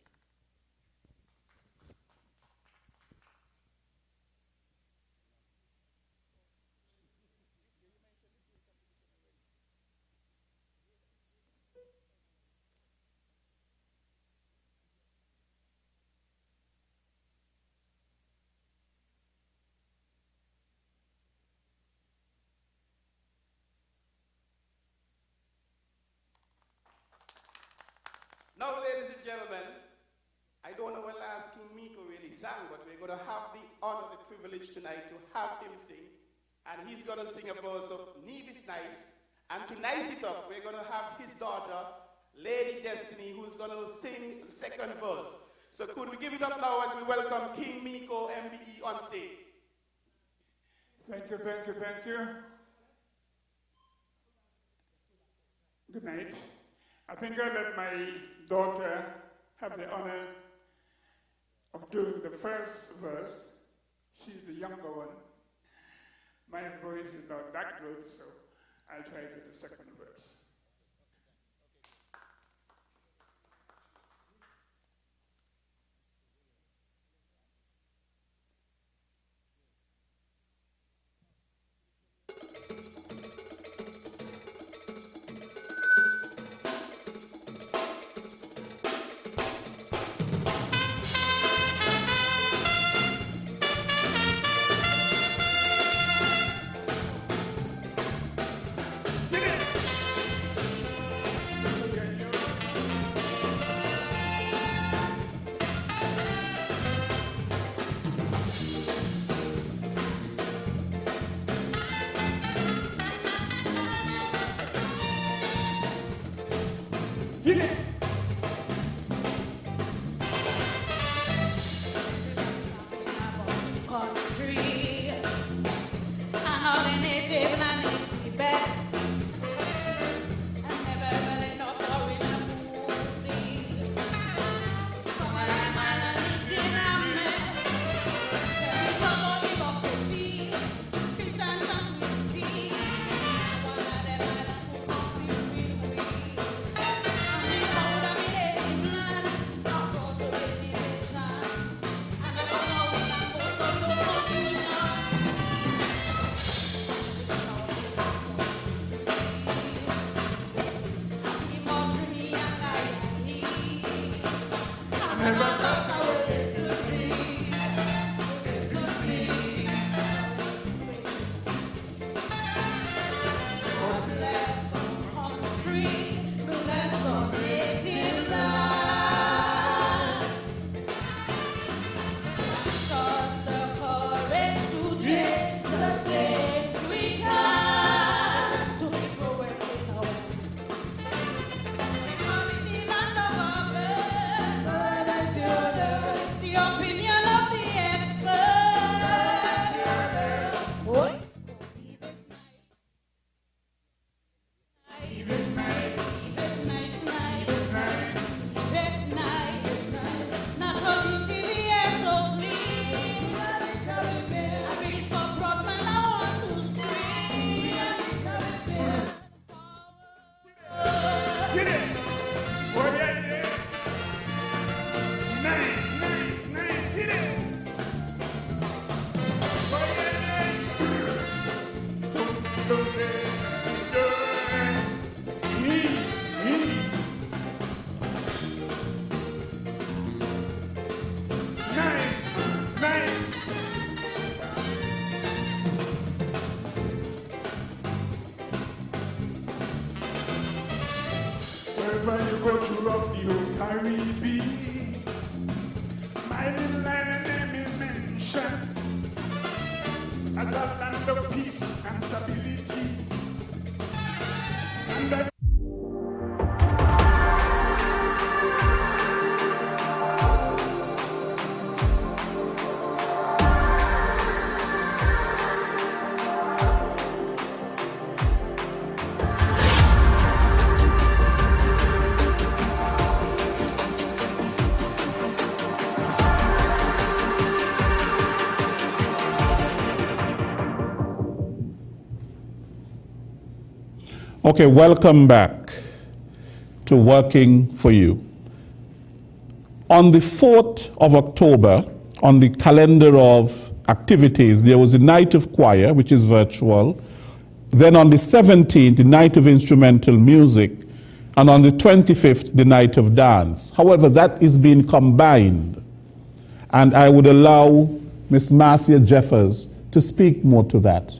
Now, ladies and gentlemen, I don't know when last King Miko really sang, but we're going to have the honor, the privilege tonight to have him sing. And he's going to sing a verse of Nevis Nice. And to nice it up, we're going to have his daughter, Lady Destiny, who's going to sing the second verse. So could we give it up now as we welcome King Miko, MBE, on stage?
Thank you, thank you, thank you. Good night. I think I'll let my daughter have the honor of doing the first verse. She's the younger one. My voice is not that good, so I'll try to do the second verse.
Thank you.
Wherever you go throughout the whole Caribbean, my little island name is mentioned as a land of peace and stability. And that
Okay, welcome back to Working for You. On the 4th of October, on the calendar of activities, there was a night of choir, which is virtual. Then on the 17th, the night of instrumental music. And on the 25th, the night of dance. However, that is being combined. And I would allow Ms. Marcia Jeffers to speak more to that.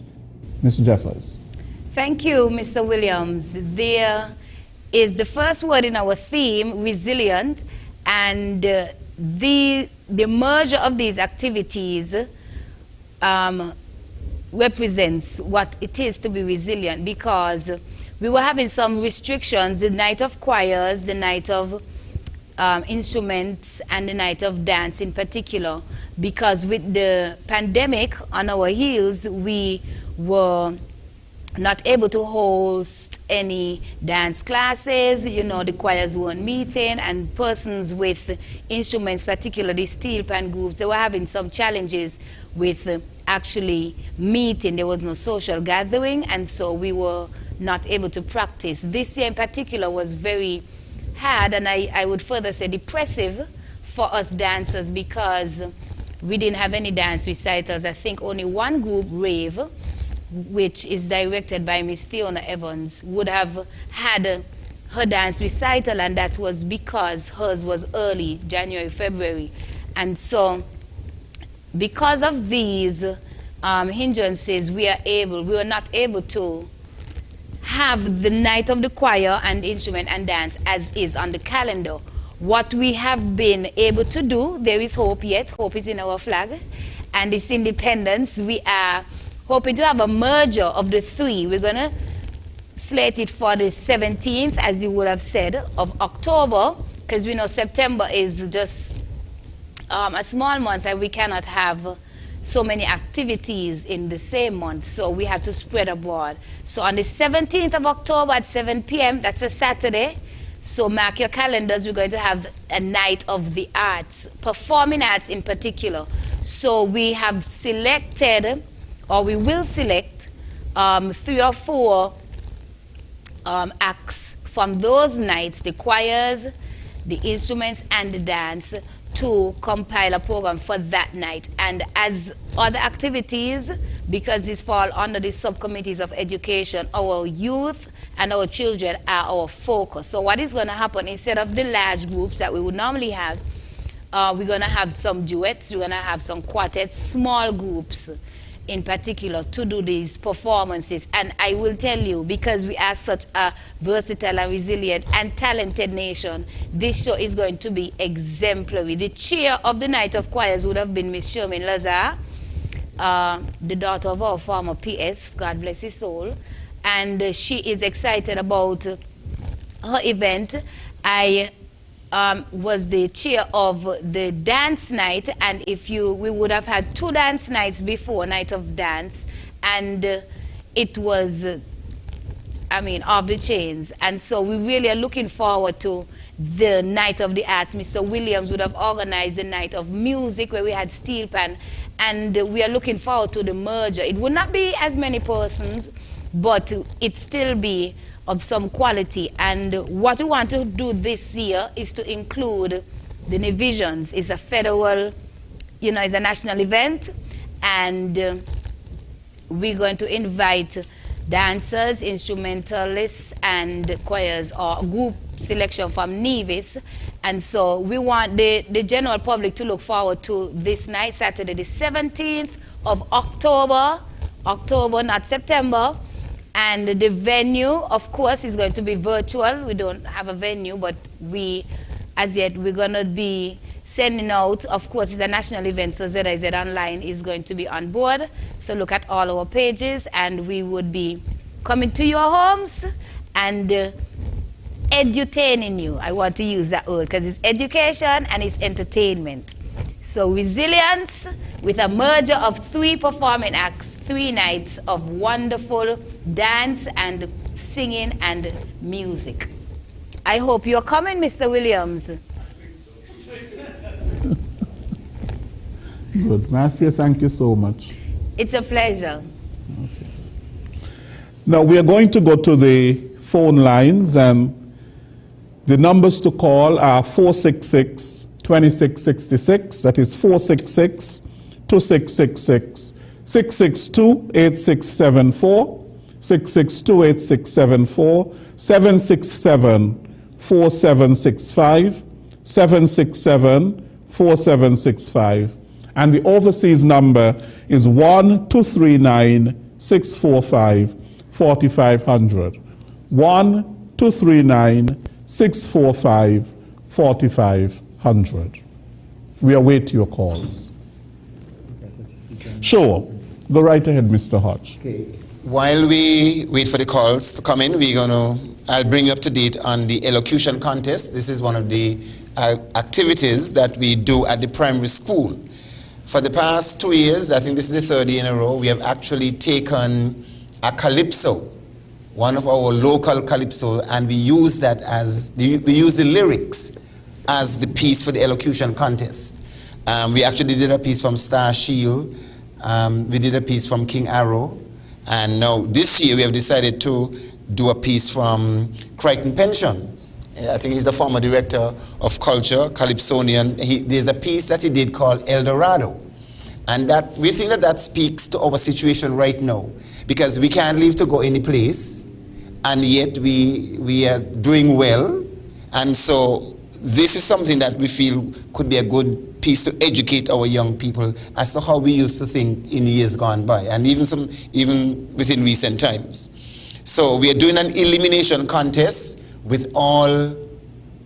Ms. Jeffers.
Thank you, Mr. Williams. There is the first word in our theme, resilient, and the merger of these activities represents what it is to be resilient, because we were having some restrictions, the night of choirs, the night of instruments, and the night of dance in particular, because with the pandemic on our heels, we were not able to host any dance classes. You know, the choirs weren't meeting, and persons with instruments, particularly steel pan groups, they were having some challenges with actually meeting. There was no social gathering, and so we were not able to practice. This year in particular was very hard, and I would further say depressive for us dancers, because we didn't have any dance recitals. I think only one group, Rave, which is directed by Miss Theona Evans, would have had her dance recital, and that was because hers was early, January, February. And so because of these hindrances, we were not able to have the night of the choir and instrument and dance as is on the calendar. What we have been able to do, there is hope yet, hope is in our flag, and it's independence. We are hoping to have a merger of the three. We're going to slate it for the 17th, as you would have said, of October, because we know September is just a small month, and we cannot have so many activities in the same month, so we have to spread abroad. So on the 17th of October at 7 p.m., that's a Saturday, so mark your calendars, we're going to have a night of the arts, performing arts in particular. So we have selected, or we will select, 3 or 4 acts from those nights, the choirs, the instruments, and the dance, to compile a program for that night. And as other activities, because these fall under the subcommittees of education, our youth and our children are our focus. So what is going to happen, instead of the large groups that we would normally have, we're going to have some duets, we're going to have some quartets, small groups in particular, to do these performances. And I will tell you, because we are such a versatile and resilient and talented nation, this show is going to be exemplary. The chair of the night of choirs would have been Miss Sherman Lazar, the daughter of our former PS, God bless his soul, and she is excited about her event. I was the chair of the dance night, and we would have had 2 dance nights before, night of dance, and it was, off the chains. And so we really are looking forward to the night of the arts. Mr. Williams would have organized the night of music, where we had steel pan, and we are looking forward to the merger. It would not be as many persons, but it still be of some quality. And what we want to do this year is to include the Divisions. It's a federal, it's a national event, and we're going to invite dancers, instrumentalists, and choirs, or group selection from NIVIS. And so we want the general public to look forward to this night, Saturday the 17th of October, not September, And the venue, of course, is going to be virtual. We don't have a venue, but as yet, we're going to be sending out, of course, it's a national event, so ZIZ Online is going to be on board. So look at all our pages, and we would be coming to your homes and edutaining you. I want to use that word because it's education and it's entertainment. So resilience with a merger of 3 performing acts, 3 nights of wonderful dance and singing and music. I hope you're coming, Mr. Williams.
Good. Marcia, thank you so much.
It's a pleasure.
Okay. Now we are going to go to the phone lines, and the numbers to call are 466-2666, that is 466-2666, 662-8674, 662-8674, 767-4765, 767-4765. And the overseas number is 1-239-645-4500. 1-239-645-4500. We await your calls. Sure. Go right ahead, Mr. Hodge.
Okay. While we wait for the calls to come in, I'll bring you up to date on the elocution contest. This is one of the activities that we do at the primary school. For the past 2 years, I think this is the 3rd year in a row, we have actually taken a calypso, one of our local calypso, and we use that we use the lyrics as the piece for the elocution contest. We actually did a piece from Star Shield, we did a piece from King Arrow, and now this year we have decided to do a piece from Crichton Pension. I think he's the former director of culture, Calypsonian. There's a piece that he did called El Dorado. And we think that speaks to our situation right now, because we can't leave to go any place, and yet we are doing well. And so this is something that we feel could be a good piece to educate our young people as to how we used to think in years gone by, and even within recent times. So we are doing an elimination contest with all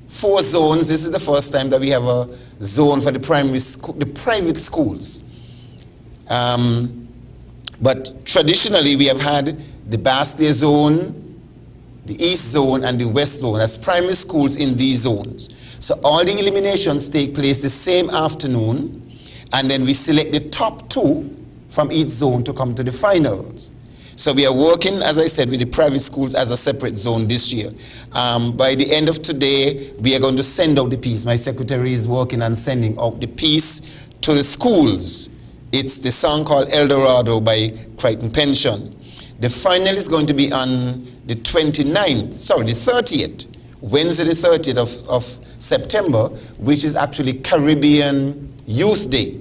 4 zones. This is the first time that we have a zone for the primary school, the private schools. But traditionally, we have had the Bastia zone, the East zone, and the West zone as primary schools in these zones. So all the eliminations take place the same afternoon, and then we select the top 2 from each zone to come to the finals. So we are working, as I said, with the private schools as a separate zone this year. By the end of today, we are going to send out the piece. My secretary is working on sending out the piece to the schools. It's the song called El Dorado by Crichton Pension. The final is going to be on the 30th, Wednesday the 30th of September, which is actually Caribbean Youth Day.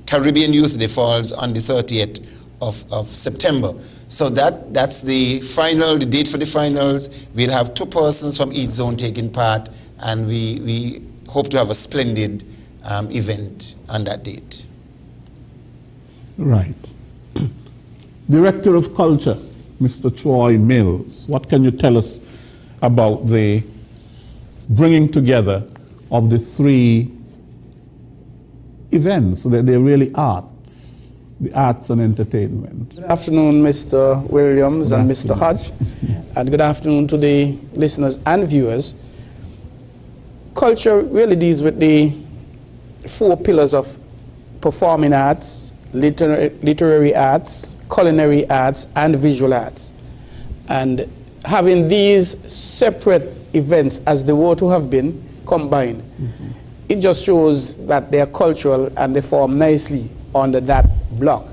Caribbean Youth Day falls on the 30th of September. So that's the final, the date for the finals. We'll have 2 persons from each zone taking part, and we hope to have a splendid event on that date.
Right. Director of Culture, Mr. Troy Mills, what can you tell us about the bringing together of the 3 events? They're really arts, the arts and entertainment.
Good afternoon, Mr. Williams and Mr. Hodge, and good afternoon to the listeners and viewers. Culture really deals with the 4 pillars of performing arts, literary arts, culinary arts, and visual arts. And having these separate events as they were to have been combined, it just shows that they are cultural and they form nicely under that block.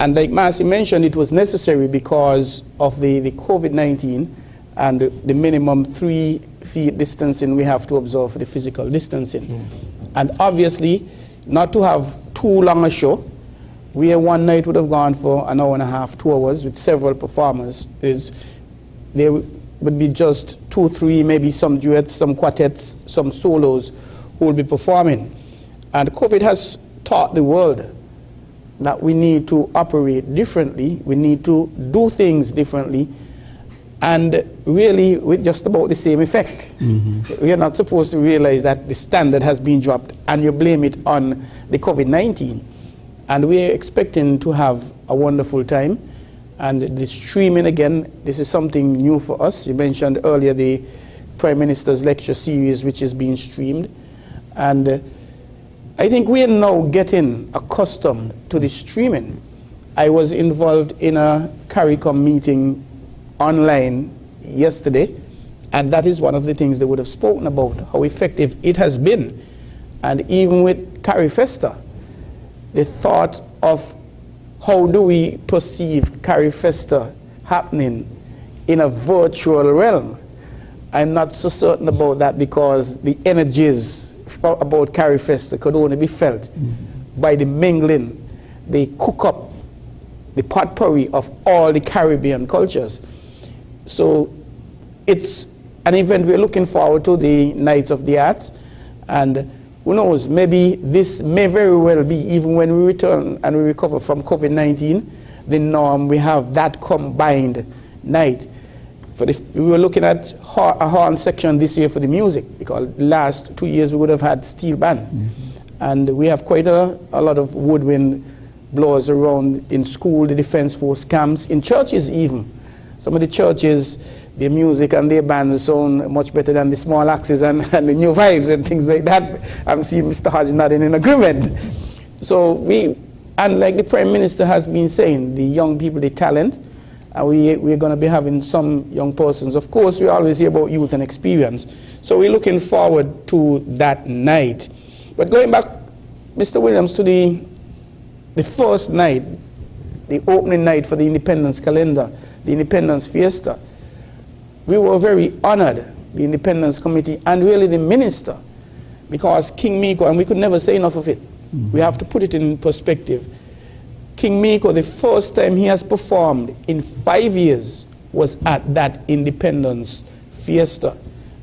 And like Marcy mentioned, it was necessary because of the COVID-19 and the minimum 3 feet distancing we have to observe for the physical distancing. And obviously, not to have too long a show, where one night would have gone for an hour and a half, 2 hours with several performers, there would be just 2, 3, maybe some duets, some quartets, some solos who will be performing. And COVID has taught the world that we need to operate differently, we need to do things differently, and really with just about the same effect. We are not supposed to realize that the standard has been dropped and you blame it on the COVID-19. And we are expecting to have a wonderful time. And the streaming, again, this is something new for us. You mentioned earlier the Prime Minister's lecture series, which is being streamed. And I think we are now getting accustomed to the streaming. I was involved in a CARICOM meeting online yesterday, and that is one of the things they would have spoken about, how effective it has been. And even with CARIFESTA, the thought of how do we perceive CARIFESTA happening in a virtual realm, I'm not so certain about that, because the energies about CARIFESTA could only be felt by the mingling, the cook-up, the potpourri of all the Caribbean cultures. So it's an event we're looking forward to, the Nights of the Arts, and who knows, maybe this may very well be, even when we return and we recover from COVID-19, the norm, we have that combined night. We were looking at a horn section this year for the music, because last 2 years we would have had steel band. And we have quite a lot of woodwind blowers around in school, the Defense Force camps, in churches even. Some of the churches, their music and their bands sound much better than the Small Axes and the New Vibes and things like that. I'm seeing Mr. Hodge nodding in agreement. So and like the Prime Minister has been saying, the young people, the talent, and we're going to be having some young persons. Of course, we always hear about youth and experience. So we're looking forward to that night. But going back, Mr. Williams, to the first night, the opening night for the Independence calendar, the Independence Fiesta, we were very honored, the Independence Committee, and really the minister, because King Miko, and we could never say enough of it, we have to put it in perspective. King Miko, the first time he has performed in 5 years was at that Independence Fiesta.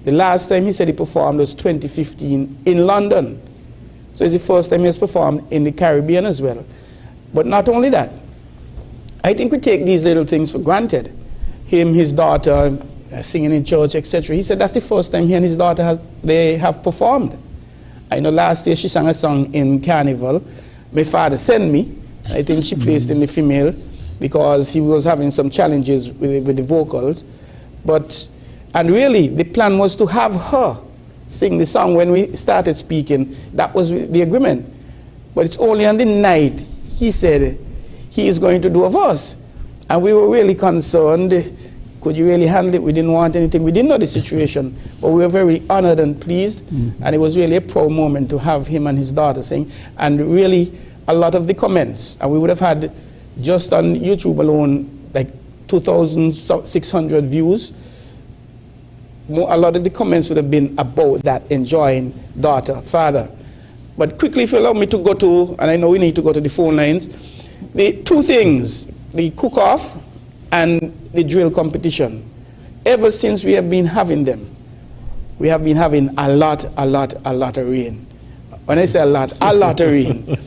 The last time he said he performed was 2015 in London. So it's the first time he has performed in the Caribbean as well. But not only that, I think we take these little things for granted. Him, his daughter, singing in church, etc. He said that's the first time he and his daughter have performed. I know last year she sang a song in Carnival, My Father Send Me. I think she placed in the female because he was having some challenges with the vocals. And really, the plan was to have her sing the song when we started speaking. That was the agreement. But it's only on the night he said he is going to do of us. And we were really concerned. Could you really handle it? We didn't want anything. We didn't know the situation. But we were very honored and pleased. And it was really a proud moment to have him and his daughter sing. And really, a lot of the comments, and we would have had just on YouTube alone like 2,600 views. A lot of the comments would have been about that, enjoying daughter, father. But quickly, if you allow me to go to, and I know we need to go to the phone lines, the two things, the cook-off and the drill competition. Ever since we have been having them, we have been having a lot of rain. When I say a lot of rain.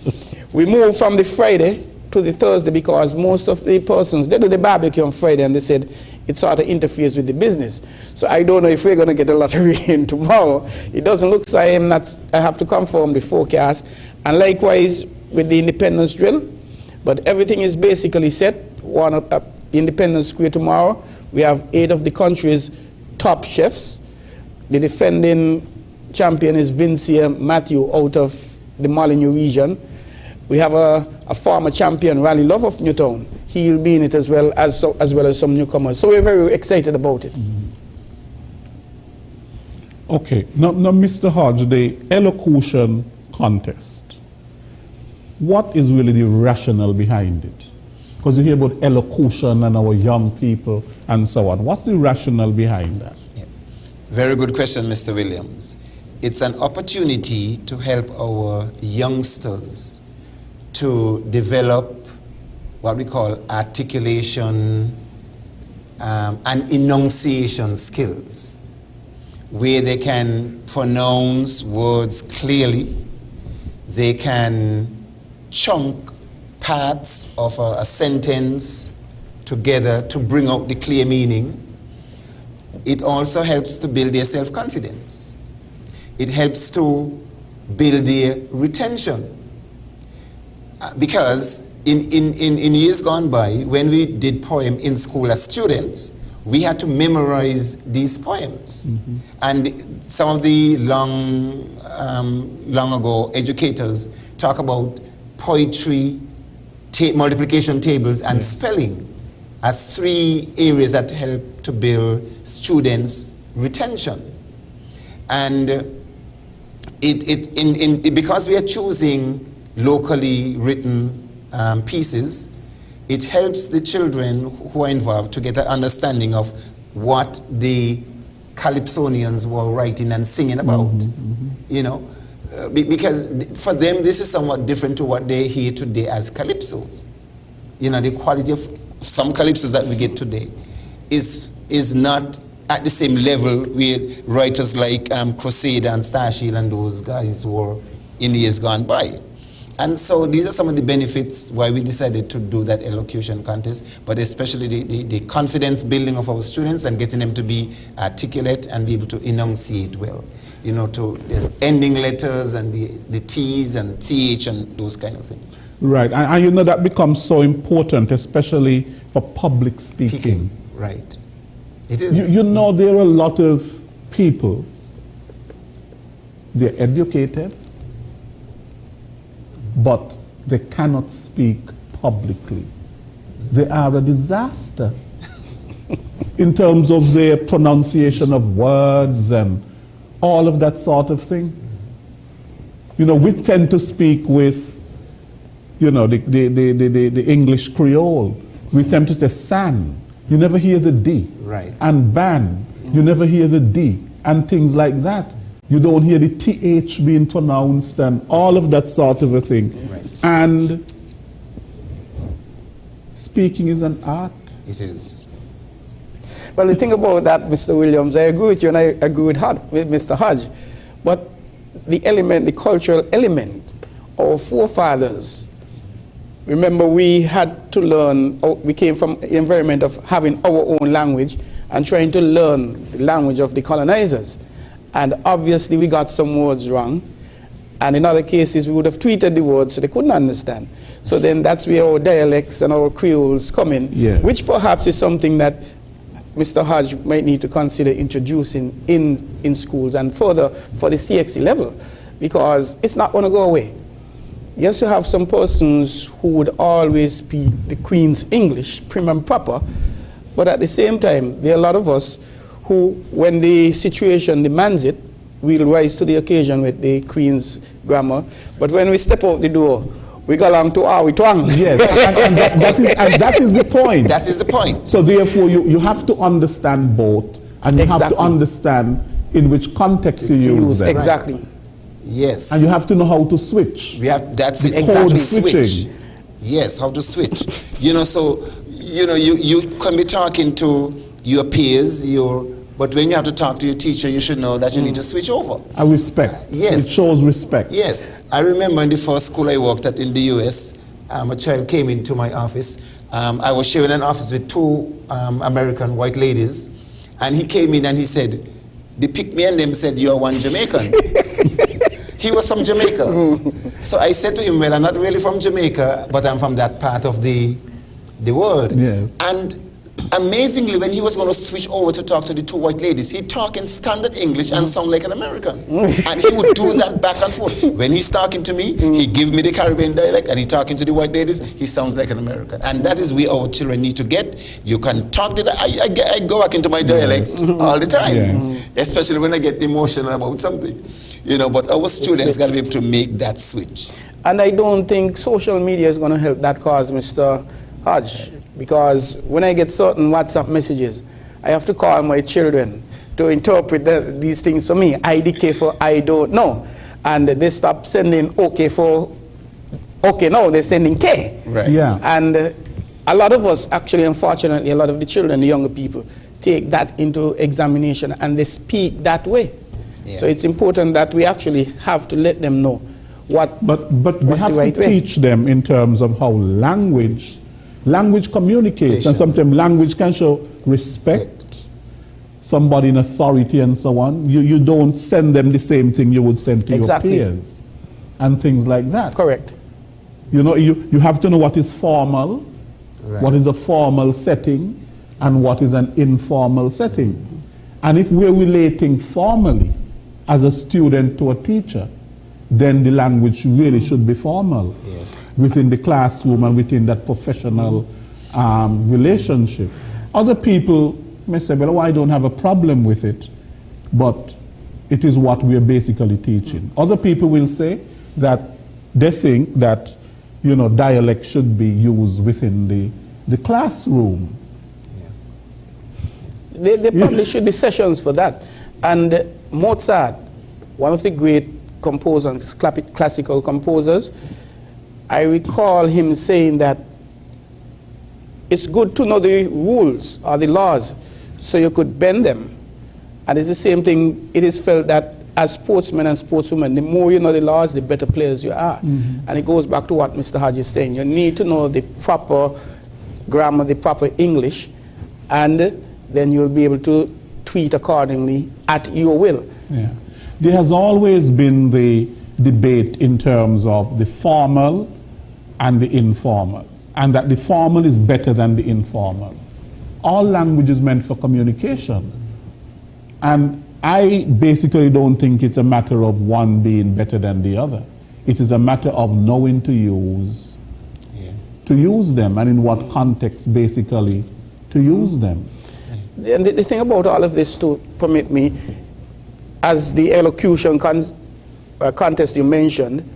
We moved from the Friday to the Thursday because most of the persons, they do the barbecue on Friday, and they said it sort of interferes with the business. So I don't know if we're going to get a lot of rain tomorrow. It doesn't look so. I have to confirm the forecast. And likewise with the Independence drill, but everything is basically set. One up Independence Square tomorrow. We have 8 of the country's top chefs. The defending champion is Vincia Matthew out of the Molyneux region. We have a former champion, Rally Love of Newtown. He will be in it as well as some newcomers. So we're very excited about it.
Okay. Now, Mr. Hodge, the elocution contest, what is really the rationale behind it? Because you hear about elocution and our young people and so on. What's the rationale behind that?
Yeah. Very good question, Mr. Williams. It's an opportunity to help our youngsters to develop what we call articulation and enunciation skills, where they can pronounce words clearly, they can chunk parts of a sentence together to bring out the clear meaning. It also helps to build their self-confidence. It helps to build their retention. Because in years gone by, when we did poem in school as students, we had to memorize these poems. Mm-hmm. And some of the long ago educators talk about poetry, multiplication tables, and spelling as 3 areas that help to build students' retention. And because we are choosing locally written pieces, it helps the children who are involved to get an understanding of what the Calypsonians were writing and singing about. You know, because for them this is somewhat different to what they hear today as calypsos. You know, the quality of some calypsos that we get today is not at the same level with writers like Crusader and Starshield and those guys were in years gone by. And so these are some of the benefits why we decided to do that elocution contest, but especially the confidence building of our students and getting them to be articulate and be able to enunciate well. You know, there's ending letters and the T's and TH and those kind of things.
Right, and you know that becomes so important, especially for public speaking.
Right, it is.
You know, there are a lot of people, they're educated, but they cannot speak publicly. They are a disaster in terms of their pronunciation of words and all of that sort of thing. You know, we tend to speak with, you know, the English Creole. We tend to say san. You never hear the D.
Right.
And ban. Yes. You never hear the D. And things like that. You don't hear the TH being pronounced and all of that sort of a thing.
Right.
And speaking is an art.
It is.
Well, the thing about that, Mr. Williams, I agree with you and I agree with Mr. Hodge. But the element, the cultural element, our forefathers, remember we had to learn, we came from the environment of having our own language and trying to learn the language of the colonizers. And obviously we got some words wrong. And in other cases we would have tweeted the words so they couldn't understand. So then that's where our dialects and our creoles come in, yes, which perhaps is something that Mr. Hodge might need to consider introducing in schools and further for the CXC level, because it's not going to go away. Yes, you have some persons who would always speak the Queen's English, prim and proper, but at the same time, there are a lot of us who, when the situation demands it, we'll rise to the occasion with the Queen's grammar, but when we step out the door, we go along to our twang.
Yes, and that is the point.
That is the point.
So therefore, you have to understand both, and you have to understand in which context you use them.
Exactly.
Right. Yes.
And you have to know how to switch.
That's it.
Exactly. Switching.
Yes, how to switch. You know, so, you know, you can be talking to your peers, but when you have to talk to your teacher, you should know that you need to switch over.
A respect.
Yes.
It shows respect.
Yes. I remember in the first school I worked at in the US, a child came into my office. I was sharing an office with 2 American white ladies, and he came in and he said, they picked me and them said, "You're one Jamaican." He was from Jamaica. So I said to him, well, I'm not really from Jamaica, but I'm from that part of the world.
Yes.
And amazingly, when he was going to switch over to talk to the 2 white ladies, he'd talk in standard English and sound like an American. And he would do that back and forth. When he's talking to me, he give me the Caribbean dialect, and he's talking to the white ladies, he sounds like an American. And that is where our children need to get. You can talk to I go back into my dialect all the time, especially when I get emotional about something. You know, but our students got to be able to make that switch.
And I don't think social media is going to help that cause, Mr. Hodge, because when I get certain WhatsApp messages, I have to call my children to interpret these things for me. IDK for I don't know. And they stop sending OK for OK, no, they're sending K.
Right.
Yeah.
And a lot of us, actually, unfortunately, a lot of the children, the younger people, take that into examination and they speak that way. Yeah. So it's important that we actually have to let them know
But we
what's
have
the right
to
way.
teach them in terms of how language communicates, and sometimes language can show respect, somebody in authority and so on. You don't send them the same thing you would send to
Exactly.
your peers and things like that.
Correct.
You know, you have to know what is formal,
Right.
what is a formal setting, and what is an informal setting. And if we're relating formally as a student to a teacher, then the language really should be formal
Yes.
within the classroom and within that professional relationship. Other people may say, well, I don't have a problem with it, but it is what we are basically teaching. Other people will say that they think that, you know, dialect should be used within the classroom.
There probably should be sessions for that. And Mozart, one of the great composers, classical composers, I recall him saying that it's good to know the rules or the laws so you could bend them. And it's the same thing, it is felt that as sportsmen and sportswomen, the more you know the laws, the better players you are. And it goes back to what Mr. Hodge is saying. You need to know the proper grammar, the proper English, and then you'll be able to tweet accordingly at your will.
Yeah. There has always been the debate in terms of the formal and the informal, and that the formal is better than the informal. All language is meant for communication. And I basically don't think it's a matter of one being better than the other. It is a matter of knowing to use them, and in what context basically to use them.
And the thing about all of this, to permit me, as the elocution contest you mentioned,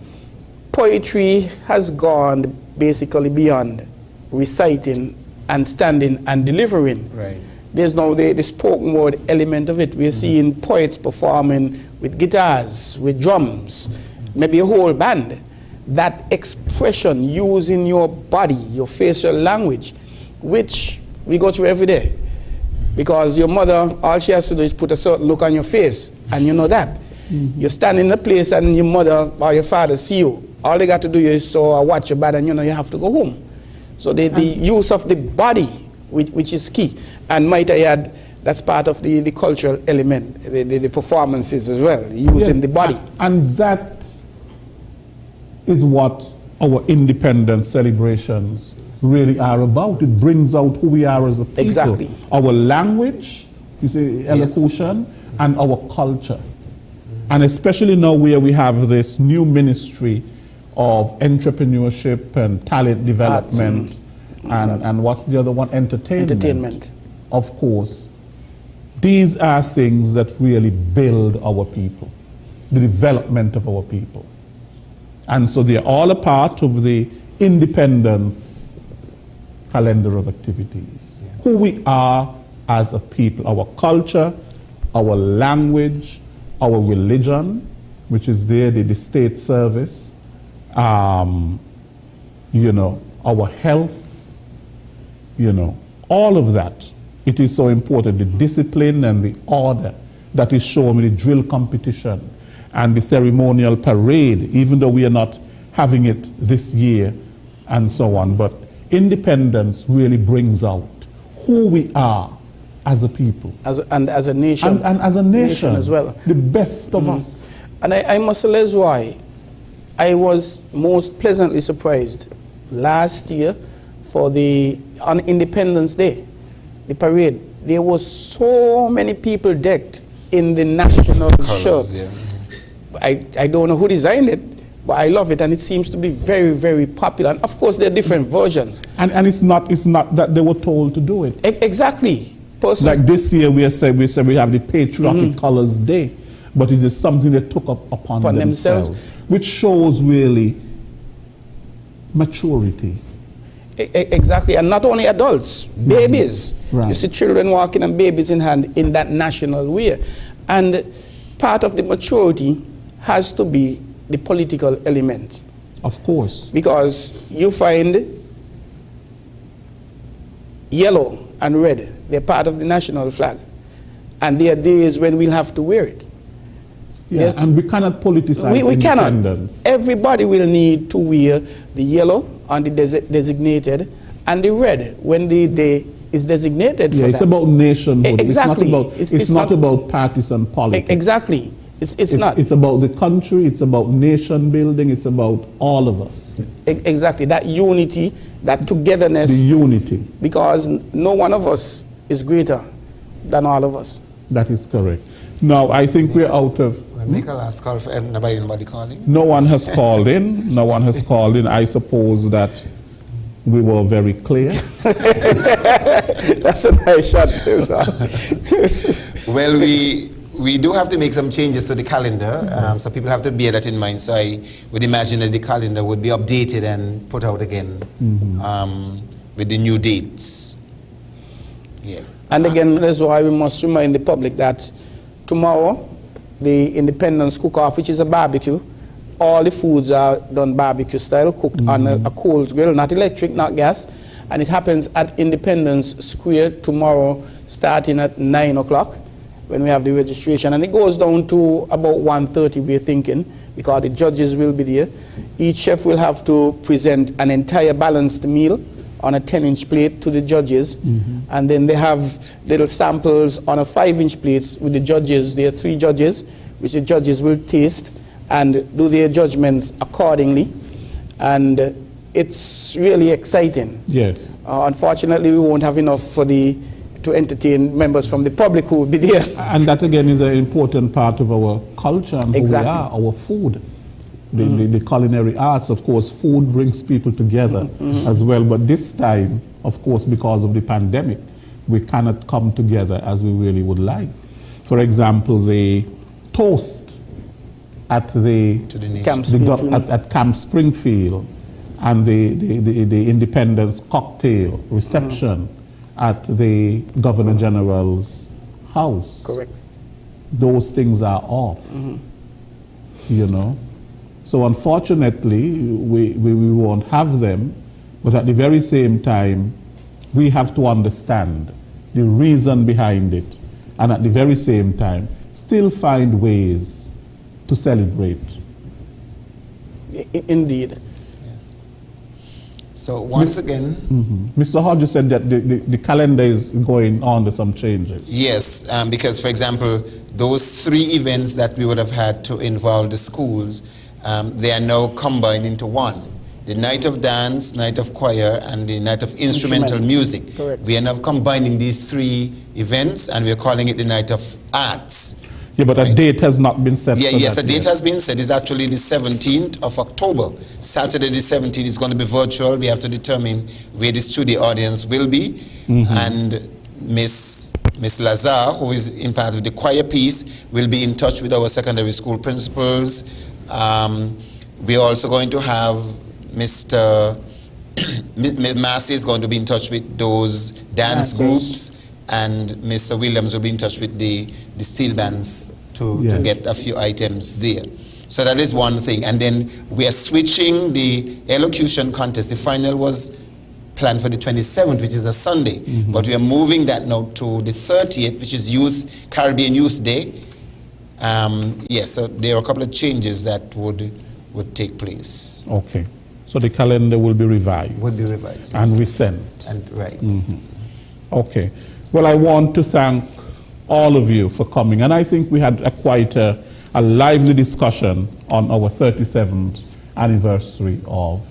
poetry has gone basically beyond reciting and standing and delivering.
Right.
There's now the spoken word element of it. We're seeing poets performing with guitars, with drums, maybe a whole band. That expression using your body, your facial language, which we go through every day. Because your mother, all she has to do is put a certain look on your face, and you know that. You stand in a place and your mother or your father see you. All they got to do is watch your bad, and you know you have to go home. So the use of the body, which is key. And might I add, that's part of the cultural element, the performances as well, using the body.
And that is what our independence celebrations really are about. It brings out who we are as a people.
Exactly.
Our language, you see, elocution, and our culture. And especially now where we have this new ministry of entrepreneurship and talent development, and what's the other one? Entertainment. Of course. These are things that really build our people, the development of our people. And so they're all a part of the independence calendar of activities. Who we are as a people, our culture, our language, our religion, which is there, the state service, you know, our health, you know, all of that. It is so important, the discipline and the order that is shown with the drill competition and the ceremonial parade, even though we are not having it this year and so on. But independence really brings out who we are as a people.
And as a nation.
And as a nation
as well.
The best of us.
And I must say, that's why I was most pleasantly surprised last year on Independence Day, the parade. There was so many people decked in the national shirt. Yeah. I don't know who designed it, but I love it, and it seems to be very, very popular. And of course, there are different versions.
And it's not that they were told to do it.
Exactly.
Like this year, we have the Patriotic Colors Day, but it is something they took upon themselves, which shows really maturity.
Exactly, and not only adults, babies.
Right.
You see children walking and babies in hand in that national way. And part of the maturity has to be the political element.
Of course.
Because you find yellow and red, they're part of the national flag. And there are days when we'll have to wear it.
Yeah,
Yes.
and we cannot politicize
We cannot.
independence.
Everybody will need to wear the yellow on the designated and the red when the day is designated
Yeah,
for
it's
that.
about nationhood.
Exactly.
It's not about partisan politics.
Exactly. It's not.
It's about the country, it's about nation building, it's about all of us.
Exactly. That unity, that togetherness.
The unity.
Because no one of us is greater than all of us.
That is correct. Now, I think we're out of...
We'll make a last call for anybody calling.
No one has called in. No one has called in. I suppose that we were very clear.
That's a nice shot.
Well, we do have to make some changes to the calendar, so people have to bear that in mind. So I would imagine that the calendar would be updated and put out again with the new dates. Yeah.
And again, that's why we must remind the public that tomorrow, the Independence Cook-Off, which is a barbecue, all the foods are done barbecue style, cooked on a coals grill, not electric, not gas. And it happens at Independence Square tomorrow, starting at 9 o'clock, when we have the registration. And it goes down to about 1:30, we're thinking, because the judges will be there. Each chef will have to present an entire balanced meal on a 10-inch plate to the judges. And then they have little samples on a 5-inch plate with the judges. There are 3 judges, which the judges will taste and do their judgments accordingly. And it's really exciting.
Yes.
Unfortunately, we won't have enough to entertain members from the public who will be there.
And that, again, is an important part of our culture and who
Exactly.
we are, our food. The culinary arts, of course, food brings people together as well. But this time, of course, because of the pandemic, we cannot come together as we really would like. For example, the toast at Camp Springfield and the Independence cocktail reception at the Governor General's house.
Correct.
Those things are off, you know. So unfortunately, we won't have them, but at the very same time, we have to understand the reason behind it, and at the very same time, still find ways to celebrate.
Indeed.
So once again...
Mr. Hodges said that the calendar is going under some changes.
Yes, because, for example, those 3 events that we would have had to involve the schools, they are now combined into one. The night of dance, night of choir, and the night of instrumental music.
Correct.
We are now combining these 3 events, and we are calling it the night of arts.
Yeah, but a date has not been set.
Yes, a date has been set. It's actually the 17th of October. Saturday the 17th is going to be virtual. We have to determine where the studio audience will be. And Miss Lazar, who is in part of the choir piece, will be in touch with our secondary school principals. We're also going to have Mr. Massey is going to be in touch with those dance groups, and Mr. Williams will be in touch with the steel bands to get a few items there. So that is one thing. And then we are switching the elocution contest. The final was planned for the 27th, which is a Sunday. But we are moving that now to the 30th, which is Caribbean Youth Day. Yes, so there are a couple of changes that would take place.
Okay. So the calendar will be revised.
Would be revised.
And resent.
And right.
Okay. Well, I want to thank all of you for coming. And I think we had quite a lively discussion on our 37th anniversary of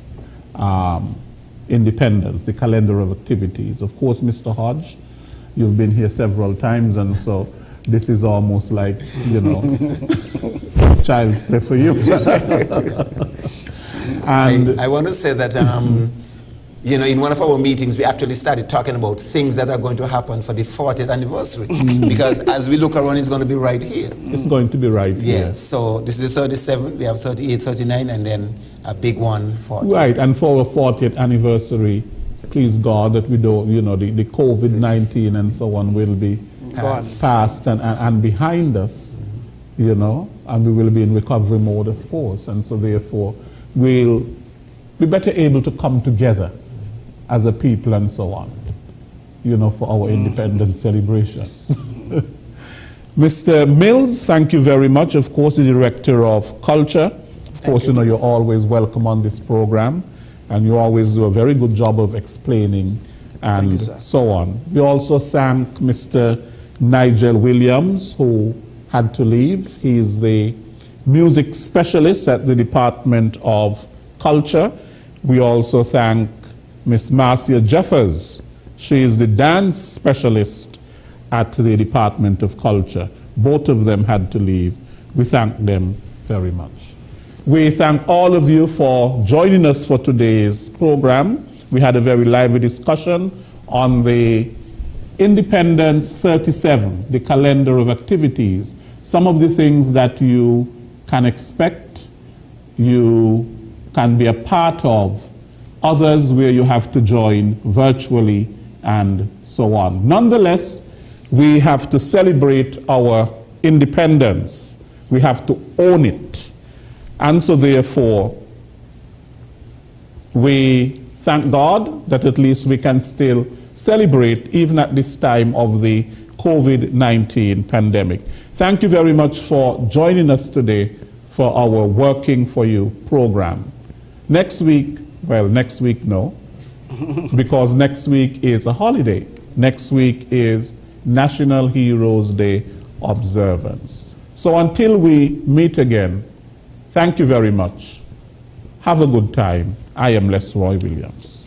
independence, the calendar of activities. Of course, Mr. Hodge, you've been here several times, and so this is almost like, you know, child's play for you. And
I want to say that, you know, in one of our meetings, we actually started talking about things that are going to happen for the 40th anniversary. Because as we look around, it's going to be right here.
It's going to be right here.
Yes, so this is the 37th, we have 38, 39, and then a big one, 40.
Right, and for our 40th anniversary, please God that we don't, you know, the COVID-19 and so on will be past and behind us, you know, and we will be in recovery mode, of course. And so therefore, we'll be better able to come together as a people and so on, you know, for our independence celebrations. Mr. Mills, thank you very much. Of course, the Director of Culture. Of course, you know, you're always welcome on this program, and you always do a very good job of explaining and so on. We also thank Mr. Nigel Williams, who had to leave. He is the music specialist at the Department of Culture. We also thank Miss Marcia Jeffers. She is the dance specialist at the Department of Culture. Both of them had to leave. We thank them very much. We thank all of you for joining us for today's program. We had a very lively discussion on the Independence 37, the calendar of activities. Some of the things that you can expect, you can be a part of, others where you have to join virtually and so on. Nonetheless, we have to celebrate our independence. We have to own it. And so therefore, we thank God that at least we can still celebrate even at this time of the COVID-19 pandemic. Thank you very much for joining us today for our Working for You program. Next week, well, next week no, because next week is a holiday. Next week is National Heroes Day observance. So until we meet again, thank you very much. Have a good time. I am Les Roy Williams.